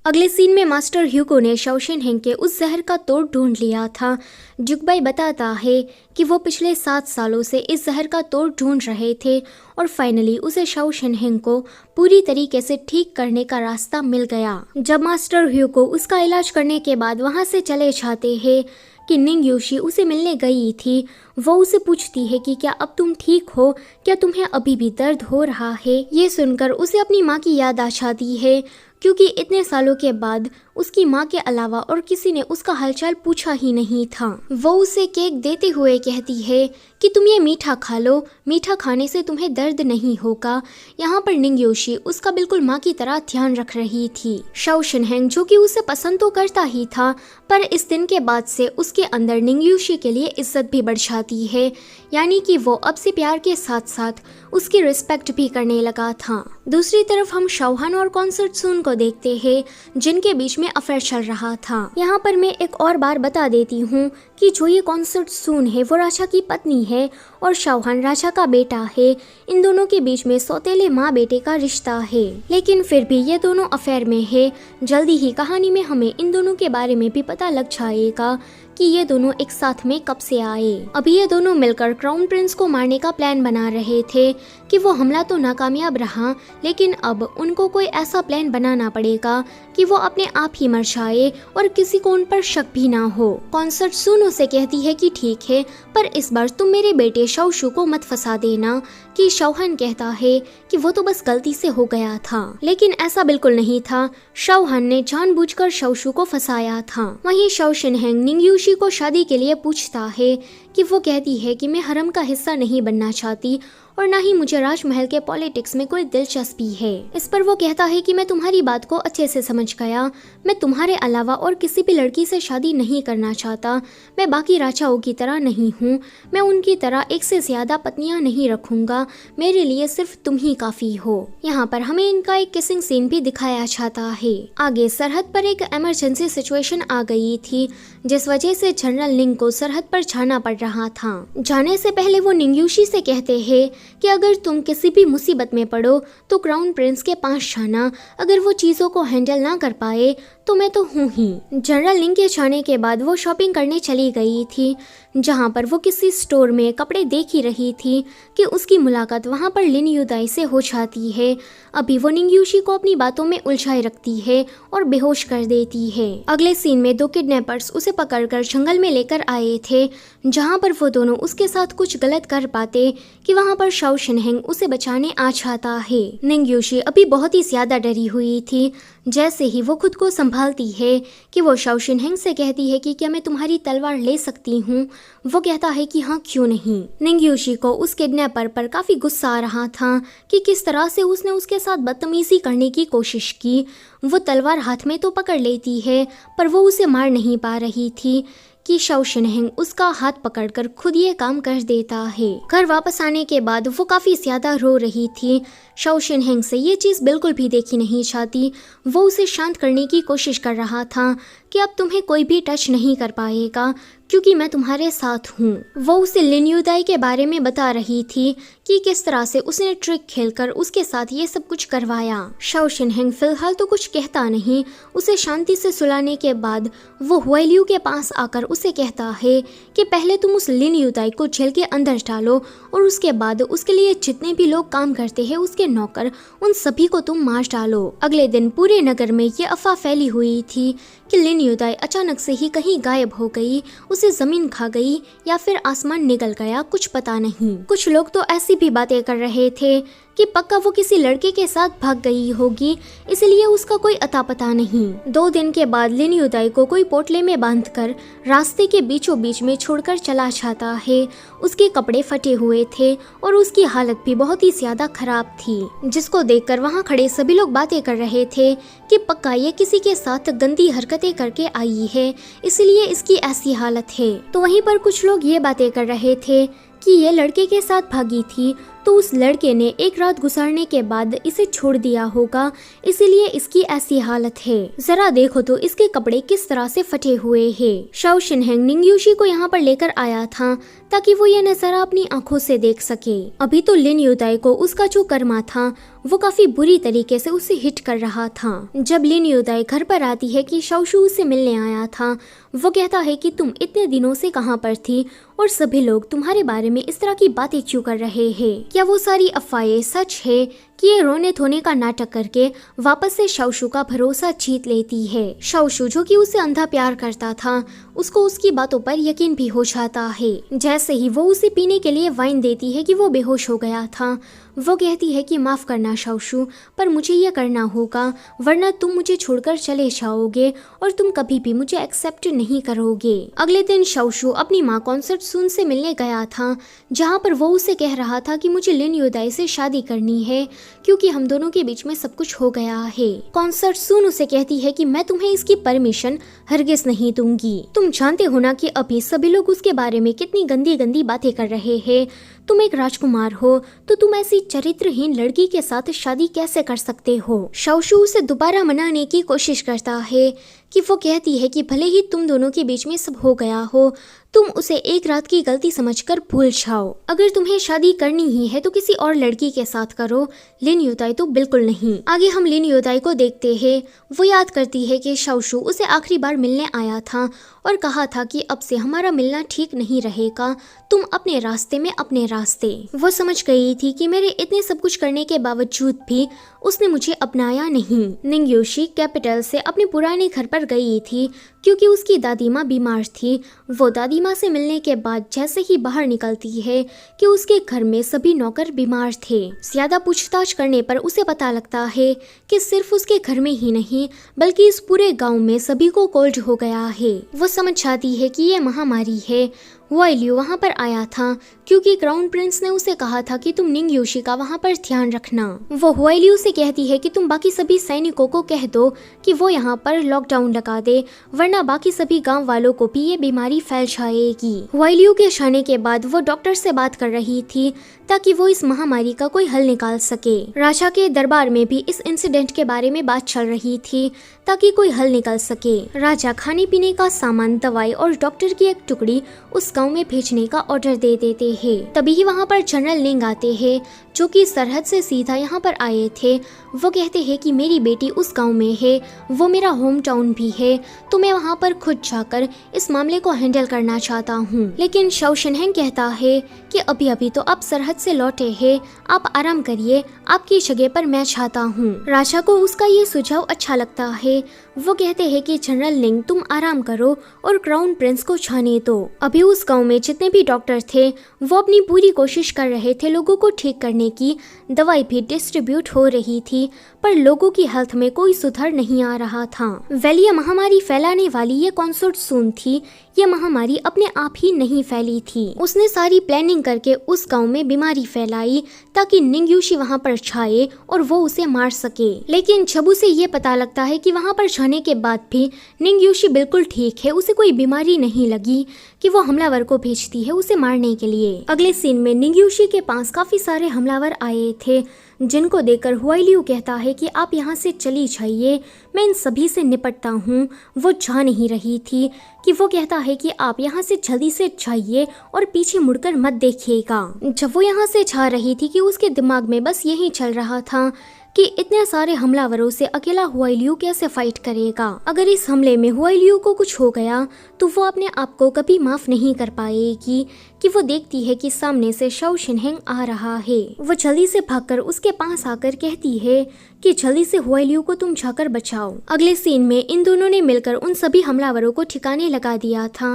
अगले सीन में मास्टर ह्यूगो ने शाओ शिनहेंग के उस जहर का तोड़ ढूंढ लिया था। जुगबाई बताता है कि वो पिछले 7 सालों से इस जहर का तोड़ ढूंढ रहे थे और फाइनली उसे शाओ शिनहेंग को पूरी तरीके से ठीक करने का रास्ता मिल गया। जब मास्टर ह्यूगो उसका इलाज करने के बाद वहां से चले जाते हैं कि निंग्यूशी उसे मिलने गई थी, वो उसे पूछती है कि क्या अब तुम ठीक हो, क्या तुम्हें अभी भी दर्द हो रहा है। ये सुनकर उसे अपनी माँ की याद आ जाती है, क्योंकि इतने सालों के बाद उसकी माँ के अलावा और किसी ने उसका हालचाल पूछा ही नहीं था। वो उसे केक देते हुए कहती है कि तुम ये मीठा खा लो, मीठा खाने से तुम्हें दर्द नहीं होगा। यहाँ पर निंग्यूशी उसका बिल्कुल माँ की तरह ध्यान रख रही थी। शाओ शिनहेंग, जो कि उसे पसंद तो करता ही था, पर इस दिन के बाद से उसके अंदर निंग्यूशी के लिए इज्जत भी बढ़ जाती है, यानी कि वो अब से प्यार के साथ साथ उसकी रिस्पेक्ट भी करने लगा था। दूसरी तरफ हम शाओहान और कॉन्सर्ट सून को देखते हैं, जिनके बीच में अफेयर चल रहा था। यहाँ पर मैं एक और बार बता देती हूँ कि जो ये कॉन्सर्ट सून है वो राजा की पत्नी है और शाओहान राजा का बेटा है। इन दोनों के बीच में सौतेले माँ बेटे का रिश्ता है, लेकिन फिर भी ये दोनों अफेयर में है। जल्दी ही कहानी में हमें इन दोनों के बारे में भी पता लग जाएगा कि ये दोनों एक साथ में कब से आए। अभी ये दोनों मिलकर क्राउन प्रिंस को मारने का प्लान बना रहे थे कि वो हमला तो नाकामयाब रहा, लेकिन अब उनको कोई ऐसा प्लान बनाना पड़ेगा कि वो अपने आप ही मर जाए और किसी को उन पर शक भी ना हो। कॉन्सर्ट सून उसे कहती है कि ठीक है, पर इस बार तुम मेरे बेटे शाओशू को मत फंसा देना। कि शाओहान कहता है कि वो तो बस गलती से हो गया था, लेकिन ऐसा बिल्कुल नहीं था। शाओहान ने जानबूझकर शाओशू को फंसाया था। वहीं शाओ शिनहेंग निंग्यूशी को शादी के लिए पूछता है कि वो कहती है कि मैं हरम का हिस्सा नहीं बनना चाहती और ना ही मुझे राजमहल के पॉलिटिक्स में कोई दिलचस्पी है। इस पर वो कहता है कि मैं तुम्हारी बात को अच्छे से समझ गया, मैं तुम्हारे अलावा और किसी भी लड़की से शादी नहीं करना चाहता। मैं बाकी राजाओं की तरह नहीं हूँ, मैं उनकी तरह एक से ज्यादा पत्नियां नहीं रखूंगा, मेरे लिए सिर्फ तुम ही काफी हो। यहाँ पर हमें इनका एक किसिंग सीन भी दिखाया जाता है। आगे सरहद पर एक इमरजेंसी सिचुएशन आ गई थी, जिस वजह से जनरल निंग को सरहद पर जाना पड़ रहा था। जाने से पहले वो निंग्यूशी से कहते हैं कि अगर तुम किसी भी मुसीबत में पड़ो तो क्राउन प्रिंस के पास जाना, अगर वो चीज़ों को हैंडल ना कर पाए तो मैं तो हूँ ही। जनरल लिंग के जाने के बाद वो शॉपिंग करने चली गई थी, जहाँ पर वो किसी स्टोर में कपड़े देख ही रही थी कि उसकी मुलाकात वहाँ पर लिन युदाई से हो जाती है। अभी वो निंग्यूशी को अपनी बातों में उलझाए रखती है और बेहोश कर देती है। अगले सीन में 2 किडनैपर्स उसे पकड़कर जंगल में लेकर आए थे, जहाँ पर वो दोनों उसके साथ कुछ गलत कर पाते कि वहाँ पर शाओ शिनहेंग उसे बचाने आ जाता है। निंग्यूशी अभी बहुत ही ज्यादा डरी हुई थी। जैसे ही वो खुद को संभालती है कि वो शाओ शिनहेंग से कहती है कि क्या मैं तुम्हारी तलवार ले सकती हूँ, वो कहता है कि हाँ क्यों नहीं। निंग्यूशी को उस किडनैपर पर काफी गुस्सा आ रहा था कि किस तरह से उसने उसके साथ बदतमीजी करने की कोशिश की। वो तलवार हाथ में तो पकड़ लेती है पर वो उसे मार नहीं पा रही थी कि शाओ शिनहेंग उसका हाथ पकड़कर खुद ये काम कर देता है। घर वापस आने के बाद वो काफी ज्यादा रो रही थी। शाओ शिनहेंग से ये चीज बिल्कुल भी देखी नहीं जाती। वो उसे शांत करने की कोशिश कर रहा था कि अब तुम्हें कोई भी टच नहीं कर पाएगा क्योंकि मैं तुम्हारे साथ हूँ। वो उसे लिन युदाई के बारे में बता रही थी कि किस तरह से उसने ट्रिक खेलकर उसके साथ ये सब कुछ करवाया। शाओ शिनहेंग फिलहाल तो कुछ कहता नहीं। उसे शांति से सुलाने के बाद वो हुआइलियू के पास आकर उसे कहता है कि पहले तुम उस लिन युदाई को जेल के अंदर डालो और उसके बाद उसके लिए जितने भी लोग काम करते हैं उसके नौकर, उन सभी को तुम मार डालो। अगले दिन पूरे नगर में ये अफवाह फैली हुई थी कि लिन युदाई अचानक से ही कहीं गायब हो गई, उसे जमीन खा गई या फिर आसमान निकल गया, कुछ पता नहीं। कुछ लोग तो ऐसी भी बातें कर रहे थे कि पक्का वो किसी लड़के के साथ भाग गई होगी, इसलिए उसका कोई अता पता नहीं। 2 दिन के बाद लिन युदाई को कोई पोटले में बांधकर रास्ते के बीचों बीच में छोड़कर चला जाता है। उसके कपड़े फटे हुए थे और उसकी हालत भी बहुत ही ज्यादा खराब थी, जिसको देखकर वहाँ खड़े सभी लोग बातें कर रहे थे कि पक्का ये किसी के साथ गंदी हरकतें करके आई है, इसलिए इसकी ऐसी हालत है। तो वहीं पर कुछ लोग ये बातें कर रहे थे कि ये लड़के के साथ भागी थी तो उस लड़के ने एक रात गुजारने के बाद इसे छोड़ दिया होगा, इसीलिए इसकी ऐसी हालत है। जरा देखो तो इसके कपड़े किस तरह से फटे हुए हैं। शाओ शिनहेंग निंग्यूशी को यहाँ पर लेकर आया था ताकि वो ये नजारा अपनी आंखों से देख सके। अभी तो लिन युदाई को उसका जो कर्मा था वो काफी बुरी तरीके से उसे हिट कर रहा था। जब लिन युदाई घर पर आती है कि शाओशु उसे मिलने आया था, वो कहता है कि तुम इतने दिनों से कहाँ पर थी और सभी लोग तुम्हारे बारे में इस तरह की बातें क्यों कर रहे हैं। क्या वो सारी अफवाहें सच है कि ये रोने धोने का नाटक करके वापस से शाओशु का भरोसा जीत लेती है। शाओशु जो कि उसे अंधा प्यार करता था, उसको उसकी बातों पर यकीन भी हो जाता है। जैसे ही वो उसे पीने के लिए वाइन देती है कि वो बेहोश हो गया था, वो कहती है कि माफ करना शाओशु, पर मुझे ये करना होगा वरना तुम मुझे छोड़कर चले जाओगे और तुम कभी भी मुझे एक्सेप्ट नहीं करोगे। अगले दिन शाओशु अपनी माँ कॉन्सर्ट सुन से मिलने गया था, जहाँ पर वो उसे कह रहा था कि मुझे लिन युदाई से शादी करनी है क्योंकि हम दोनों के बीच में सब कुछ हो गया है। कॉन्सर्ट सुन उसे कहती है कि मैं तुम्हें इसकी परमिशन हरगिज नहीं दूंगी। तुम जानते हो ना कि अभी सभी लोग उसके बारे में कितनी गंदी गंदी बातें कर रहे हैं। तुम एक राजकुमार हो तो तुम ऐसी चरित्रहीन लड़की के साथ शादी कैसे कर सकते हो। शाओशु उसे दोबारा मनाने की कोशिश करता है कि वो कहती है कि भले ही तुम दोनों के बीच में सब हो गया हो, तुम उसे एक रात की गलती समझकर भूल जाओ। अगर तुम्हें शादी करनी ही है तो किसी और लड़की के साथ करो, लिन युदाई तो बिल्कुल नहीं। आगे हम लिन युदाई को देखते हैं। वो याद करती है कि शाओशु उसे आखिरी बार मिलने आया था और कहा था कि अब से हमारा मिलना ठीक नहीं रहेगा, तुम अपने रास्ते में अपने रास्ते। वो समझ गई थी कि मेरे इतने सब कुछ करने के बावजूद भी उसने मुझे अपनाया नहीं। निंग्यूशी कैपिटल से अपने पुराने घर पर गई थी क्योंकि उसकी दादी माँ बीमार थी। वो दादी माँ से मिलने के बाद जैसे ही बाहर निकलती है कि उसके घर में सभी नौकर बीमार थे। ज्यादा पूछताछ करने पर उसे पता लगता है कि सिर्फ उसके घर में ही नहीं बल्कि इस पूरे गांव में सभी को कोल्ड हो गया है। वो समझ जाती है कि ये महामारी है। हुआइलियू वहाँ पर आया था क्योंकि क्राउन प्रिंस ने उसे कहा था कि तुम निंग्यूशी का वहाँ पर ध्यान रखना। वो हुआइलियू से कहती है कि तुम बाकी सभी सैनिकों को कह दो कि वो यहाँ पर लॉकडाउन लगा दे, वरना बाकी सभी गांव वालों को भी ये बीमारी फैल जाएगी। हुआइलियू के जाने के बाद वो डॉक्टर से बात कर रही थी ताकि वो इस महामारी का कोई हल निकाल सके। राजा के दरबार में भी इस इंसिडेंट के बारे में बात चल रही थी ताकि कोई हल निकल सके। राजा खाने पीने का सामान, दवाई और डॉक्टर की एक टुकड़ी उस गांव में भेजने का ऑर्डर दे देते हैं। तभी ही वहाँ पर जनरल लिंग आते हैं जो कि सरहद से सीधा यहाँ पर आए थे। वो कहते हैं कि मेरी बेटी उस गांव में है, वो मेरा होम टाउन भी है, तो मैं वहाँ पर खुद जाकर इस मामले को हैंडल करना चाहता हूँ। लेकिन शाओ शिनहेंग कहता है कि अभी अभी तो आप सरहद से लौटे हैं, आप आराम करिए, आपकी जगह पर मैं चाहता हूँ। राजा को उसका ये सुझाव अच्छा लगता है। वो कहते हैं कि जनरल निंग तुम आराम करो और क्राउन प्रिंस को जाने दो। अभी उस गांव में जितने भी डॉक्टर थे वो अपनी पूरी कोशिश कर रहे थे लोगों को ठीक करने की, दवाई भी डिस्ट्रीब्यूट हो रही थी, पर लोगों की हेल्थ में कोई सुधार नहीं आ रहा था। वेल ये महामारी फैलाने वाली ये कॉन्सर्ट सून थी, ये महामारी अपने आप ही नहीं फैली थी। उसने सारी प्लानिंग करके उस गांव में बीमारी फैलाई ताकि निंग यूशी वहां पर छाए और वो उसे मार सके। लेकिन जब उसे ये पता लगता है कि वहां पर जाने के बाद भी निंग यूशी बिल्कुल ठीक है, उसे कोई बीमारी नहीं लगी, कि वो हमलावर को भेजती है उसे मारने के लिए। अगले सीन में निंग यूशी के पास काफी सारे हमलावर आए थे, जिनको देखकर हुआइलियू कहता है कि आप यहाँ से चली जाइए, मैं इन सभी से निपटता हूँ। वो जा नहीं रही थी कि वो कहता है कि आप यहाँ से जल्दी से जाइए और पीछे मुड़कर मत देखिएगा। जब वो यहाँ से जा रही थी कि उसके दिमाग में बस यही चल रहा था कि इतने सारे हमलावरों से अकेला हुआइलियू कैसे फाइट करेगा। अगर इस हमले में हुआइलियू को कुछ हो गया तो वो अपने आप को कभी माफ नहीं कर पाएगी। कि वो देखती है कि सामने से शाओ शिनहेंग आ रहा है। वो जल्दी से भागकर उसके पास आकर कहती है कि जल्दी से हुआइलियू को तुम जाकर बचाओ। अगले सीन में इन दोनों ने मिलकर उन सभी हमलावरों को ठिकाने लगा दिया था।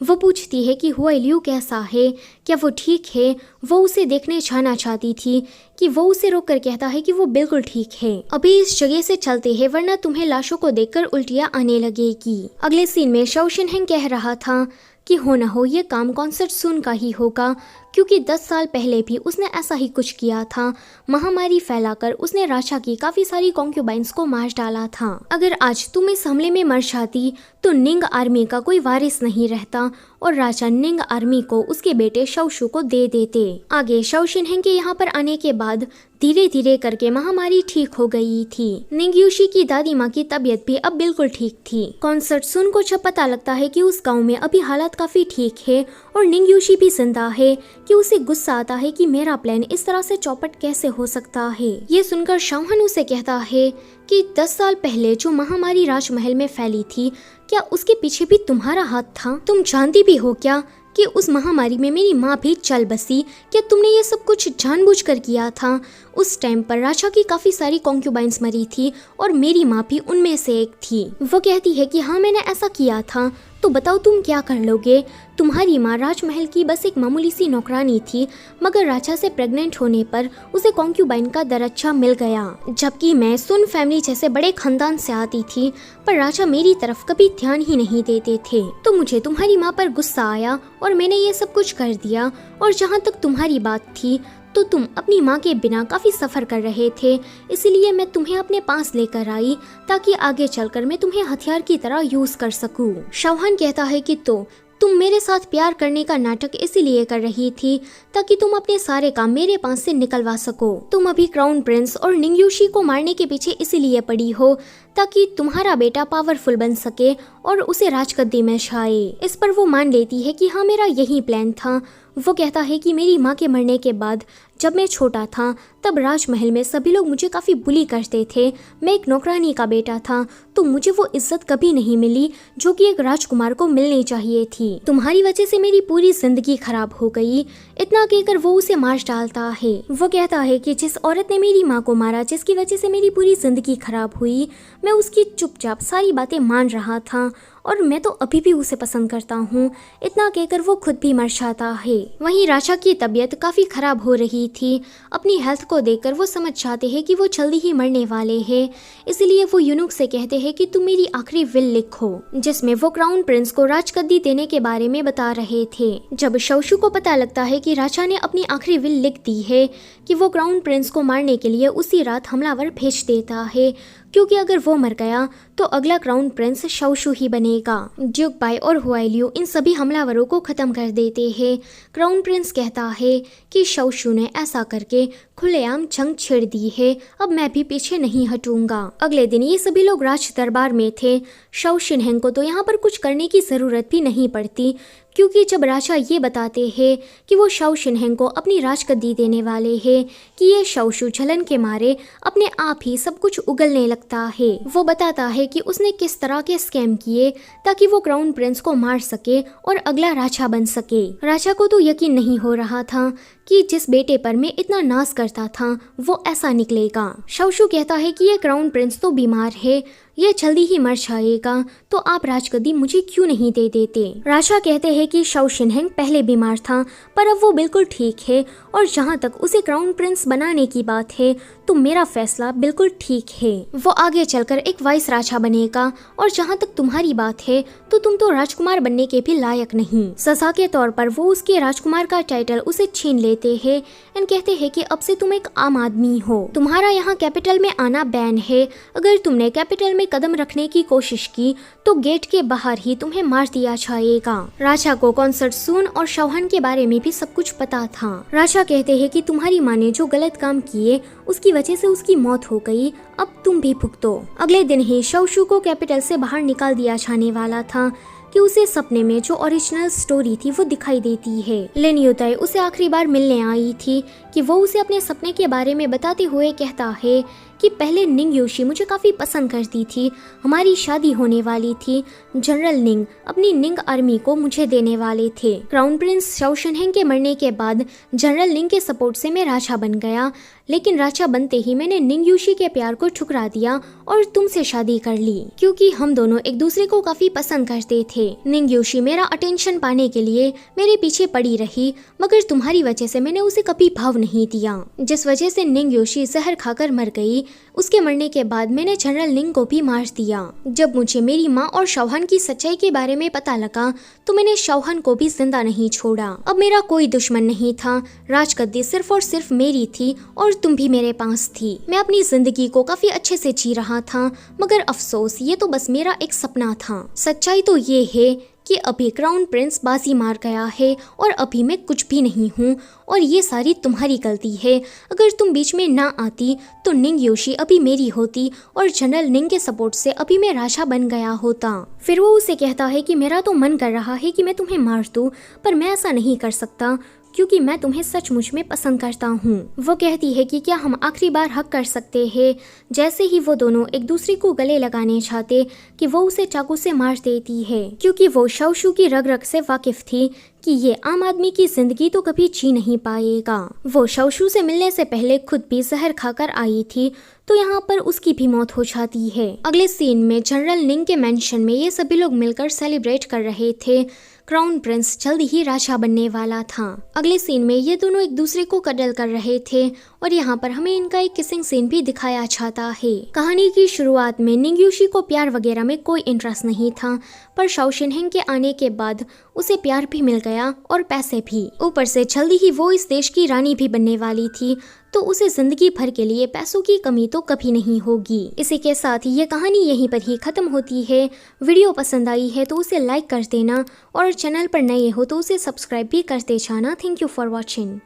वो पूछती है कि हुआइलियू कैसा है, क्या वो ठीक है। वो उसे देखने जाना चाहती थी कि वो उसे रोककर कहता है कि वो बिल्कुल ठीक है, अभी इस जगह से चलते हैं वरना तुम्हें लाशों को देखकर उल्टियां आने लगेगी। अगले सीन में शाओ शिनहेंग कह रहा था कि हो न हो ये काम कॉन्सर्ट सून का ही होगा, क्योंकि 10 साल पहले भी उसने ऐसा ही कुछ किया था। महामारी फैलाकर उसने राजा की काफी सारी कॉन्क्यूबाइंस को मार डाला था। अगर आज तुम इस हमले में मर जाती तो निंग आर्मी का कोई वारिस नहीं रहता और राजा निंग आर्मी को उसके बेटे शाओशू को दे देते। आगे शाओ शिनहेंग के यहाँ पर आने के बाद धीरे धीरे करके महामारी ठीक हो गई थी। निंग यूशी की दादी माँ की तबीयत भी अब बिल्कुल ठीक थी। कॉन्सर्ट सून को जब पता लगता है कि उस गाँव में अभी हालात काफी ठीक है और निंग यूशी भी जिंदा है, कि उसे गुस्सा आता है कि मेरा प्लान इस तरह से चौपट कैसे हो सकता है। ये सुनकर शाओहन उसे कहता है कि 10 साल पहले जो महामारी राजमहल में फैली थी, क्या उसके पीछे भी तुम्हारा हाथ था? तुम जानती भी हो क्या कि उस महामारी में मेरी माँ भी चल बसी? क्या तुमने ये सब कुछ जानबूझकर किया था? उस टाइम पर राजा की काफी सारी कॉन्क्यूबाइंस मरी थी और मेरी माँ भी उनमें से एक थी। वो कहती है कि हाँ मैंने ऐसा किया था, तो बताओ तुम क्या कर लोगे? तुम्हारी माँ राजमहल की बस एक मामूली सी नौकरानी थी, मगर राजा से प्रेग्नेंट होने पर उसे कॉन्क्यूबाइन का दरज्जा मिल गया। जबकि मैं सुन फैमिली जैसे बड़े खानदान से आती थी, पर राजा मेरी तरफ कभी ध्यान ही नहीं देते थे। तो मुझे तुम्हारी माँ पर गुस्सा आया और मैंने ये सब कुछ कर दिया। और जहाँ तक तुम्हारी बात थी, तो तुम अपनी माँ के बिना काफी सफर कर रहे थे, इसलिए मैं तुम्हें अपने पास लेकर आई ताकि आगे चलकर मैं तुम्हें हथियार की तरह यूज कर सकूं। शाओहन कहता है कि तो तुम मेरे साथ प्यार करने का नाटक इसीलिए कर रही थी ताकि तुम अपने सारे काम मेरे पास से निकलवा सको। तुम अभी क्राउन प्रिंस और निंग यूशी को मारने के पीछे इसीलिए पड़ी हो ताकि तुम्हारा बेटा पावरफुल बन सके और उसे राजगद्दी में छाए। इस पर वो मान लेती है कि हाँ मेरा यही प्लान था। वो कहता है कि मेरी माँ के मरने के बाद जब मैं छोटा था तब राजमहल में सभी लोग मुझे काफ़ी बुली करते थे। मैं एक नौकरानी का बेटा था, तो मुझे वो इज्जत कभी नहीं मिली जो कि एक राजकुमार को मिलनी चाहिए थी। तुम्हारी वजह से मेरी पूरी जिंदगी खराब हो गई। इतना कहकर वो उसे मार डालता है। वो कहता है कि जिस औरत ने मेरी माँ को मारा, जिसकी वजह से मेरी पूरी जिंदगी खराब हुई, मैं उसकी चुपचाप सारी बातें मान रहा था और मैं तो अभी भी उसे पसंद करता हूँ। इतना कहकर वो खुद भी मर जाता है। वहीं राजा की तबीयत काफी खराब हो रही थी। अपनी हेल्थ को देखकर वो समझ जाते हैं कि वो जल्दी ही मरने वाले हैं, इसलिए वो यूनुक से कहते हैं कि तुम मेरी आखिरी विल लिखो, जिसमें वो क्राउन प्रिंस को राजगद्दी देने के बारे में बता रहे थे। जब शाओशू को पता लगता है कि राजा ने अपनी आखिरी विल लिख दी है कि वो क्राउन प्रिंस को मारने के लिए उसी रात हमलावर भेज देता है, क्योंकि अगर वो मर गया तो अगला क्राउन प्रिंस शाओशू ही बनेगा। ड्यूक बाई और हुआइलियू इन सभी हमलावरों को खत्म कर देते हैं। क्राउन प्रिंस कहता है कि शाओशू ने ऐसा करके खुलेआम जंग छेड़ दी है, अब मैं भी पीछे नहीं हटूंगा। अगले दिन ये सभी लोग राज दरबार में थे। शाओ शिनहेंग को तो यहाँ पर कुछ करने की जरूरत भी नहीं पड़ती, क्योंकि जब राजा ये बताते हैं कि वो शाओ शिनहेंग को अपनी राजगद्दी देने वाले हैं कि ये शाओशू जलन के मारे अपने आप ही सब कुछ उगलने लगता है। वो बताता है कि उसने किस तरह के स्कैम किए ताकि वो क्राउन प्रिंस को मार सके और अगला राजा बन सके। राजा को तो यकीन नहीं हो रहा था कि जिस बेटे पर मैं इतना नाज करता था वो ऐसा निकलेगा। शाओशू कहता है कि ये क्राउन प्रिंस तो बीमार है, ये जल्दी ही मर जाएगा, तो आप राजगद्दी मुझे क्यों नहीं दे देते। राजा कहते हैं कि शाओ शिनहेंग पहले बीमार था पर अब वो बिल्कुल ठीक है और जहाँ तक उसे क्राउन प्रिंस बनाने की बात है तो मेरा फैसला बिल्कुल ठीक है। वो आगे चलकर एक वाइस राजा बनेगा और जहाँ तक तुम्हारी बात है तो तुम तो राजकुमार बनने के भी लायक नहीं। सजा के तौर पर वो उसके राजकुमार का टाइटल उसे छीन लेते हैं एंड कहते हैं कि अब से तुम एक आम आदमी हो, तुम्हारा यहाँ कैपिटल में आना बैन है। अगर तुमने कैपिटल में कदम रखने की कोशिश की तो गेट के बाहर ही तुम्हें मार दिया जाएगा। राजा को कॉन्सर्ट सून और शौहान के बारे में भी सब कुछ पता था। राजा कहते हैं कि तुम्हारी माँ ने जो गलत काम किए उसकी वजह से उसकी मौत हो गई, अब तुम भी भुगतो। अगले दिन ही शाओशू को कैपिटल से बाहर निकाल दिया जाने वाला था कि उसे सपने में जो ओरिजिनल स्टोरी थी वो दिखाई देती है। लिन युताई उसे आखिरी बार मिलने आई थी कि वो उसे अपने सपने के बारे में बताते हुए कहता है कि पहले निंग योशी मुझे काफी पसंद करती थी, हमारी शादी होने वाली थी, जनरल निंग अपनी निंग आर्मी को मुझे देने वाले थे। क्राउन प्रिंस शाओ शिनहेंग के मरने के बाद जनरल निंग के सपोर्ट से मैं राजा बन गया, लेकिन राजा बनते ही मैंने निंग योशी के प्यार को ठुकरा दिया और तुमसे शादी कर ली, क्योंकि हम दोनों एक दूसरे को काफी पसंद करते थे। निंग योशी मेरा अटेंशन पाने के लिए मेरे पीछे पड़ी रही, मगर तुम्हारी वजह से मैंने उसे कभी भाव नहीं दिया, जिस वजह से निंग योशी जहर खाकर मर गई। उसके मरने के बाद मैंने जनरल निंग को भी मार दिया। जब मुझे मेरी माँ और शौहान की सच्चाई के बारे में पता लगा तो मैंने शौहान को भी जिंदा नहीं छोड़ा। अब मेरा कोई दुश्मन नहीं था, राजगद्दी सिर्फ और सिर्फ मेरी थी और तुम भी मेरे पास थी। मैं अपनी जिंदगी को काफी अच्छे से जी रहा था, मगर अफसोस ये तो बस मेरा एक सपना था। सच्चाई तो ये है कि अभी क्राउन प्रिंस बाजी मार गया है और अभी मैं कुछ भी नहीं हूँ और ये सारी तुम्हारी गलती है। अगर तुम बीच में ना आती तो निंग योशी अभी मेरी होती और जनरल निंग के सपोर्ट से अभी मैं राजा बन गया होता। फिर वो उसे कहता है कि मेरा तो मन कर रहा है कि मैं तुम्हें मार दूं, पर मैं ऐसा नहीं कर सकता क्योंकि मैं तुम्हें सचमुच में पसंद करता हूँ। वो कहती है कि क्या हम आखिरी बार हक कर सकते हैं। जैसे ही वो दोनों एक दूसरे को गले लगाने चाहते कि वो उसे चाकू से मार देती है, क्योंकि वो शाओशू की रग रग से वाकिफ थी कि ये आम आदमी की जिंदगी तो कभी जी नहीं पाएगा। वो शाओशू से मिलने से पहले खुद भी जहर खाकर आई थी, तो यहाँ पर उसकी भी मौत हो जाती है। अगले सीन में जनरल निंग के मेंशन में ये सभी लोग मिलकर सेलिब्रेट कर रहे थे। क्राउन प्रिंस जल्दी ही राजा बनने वाला था। अगले सीन में ये दोनों एक दूसरे को कडल कर रहे थे और यहाँ पर हमें इनका एक किसिंग सीन भी दिखाया जाता है। कहानी की शुरुआत में निंग योशी को प्यार वगैरह में कोई इंटरेस्ट नहीं था, पर शाओ शिनहेंग के आने के बाद उसे प्यार भी मिल गया और पैसे भी। ऊपर से जल्दी ही वो इस देश की रानी भी बनने वाली थी, तो उसे जिंदगी भर के लिए पैसों की कमी तो कभी नहीं होगी। इसी के साथ ये कहानी यहीं पर ही खत्म होती है। वीडियो पसंद आई है तो उसे लाइक कर देना और चैनल पर नए हो तो उसे सब्सक्राइब भी करते जाना। Thank you for watching.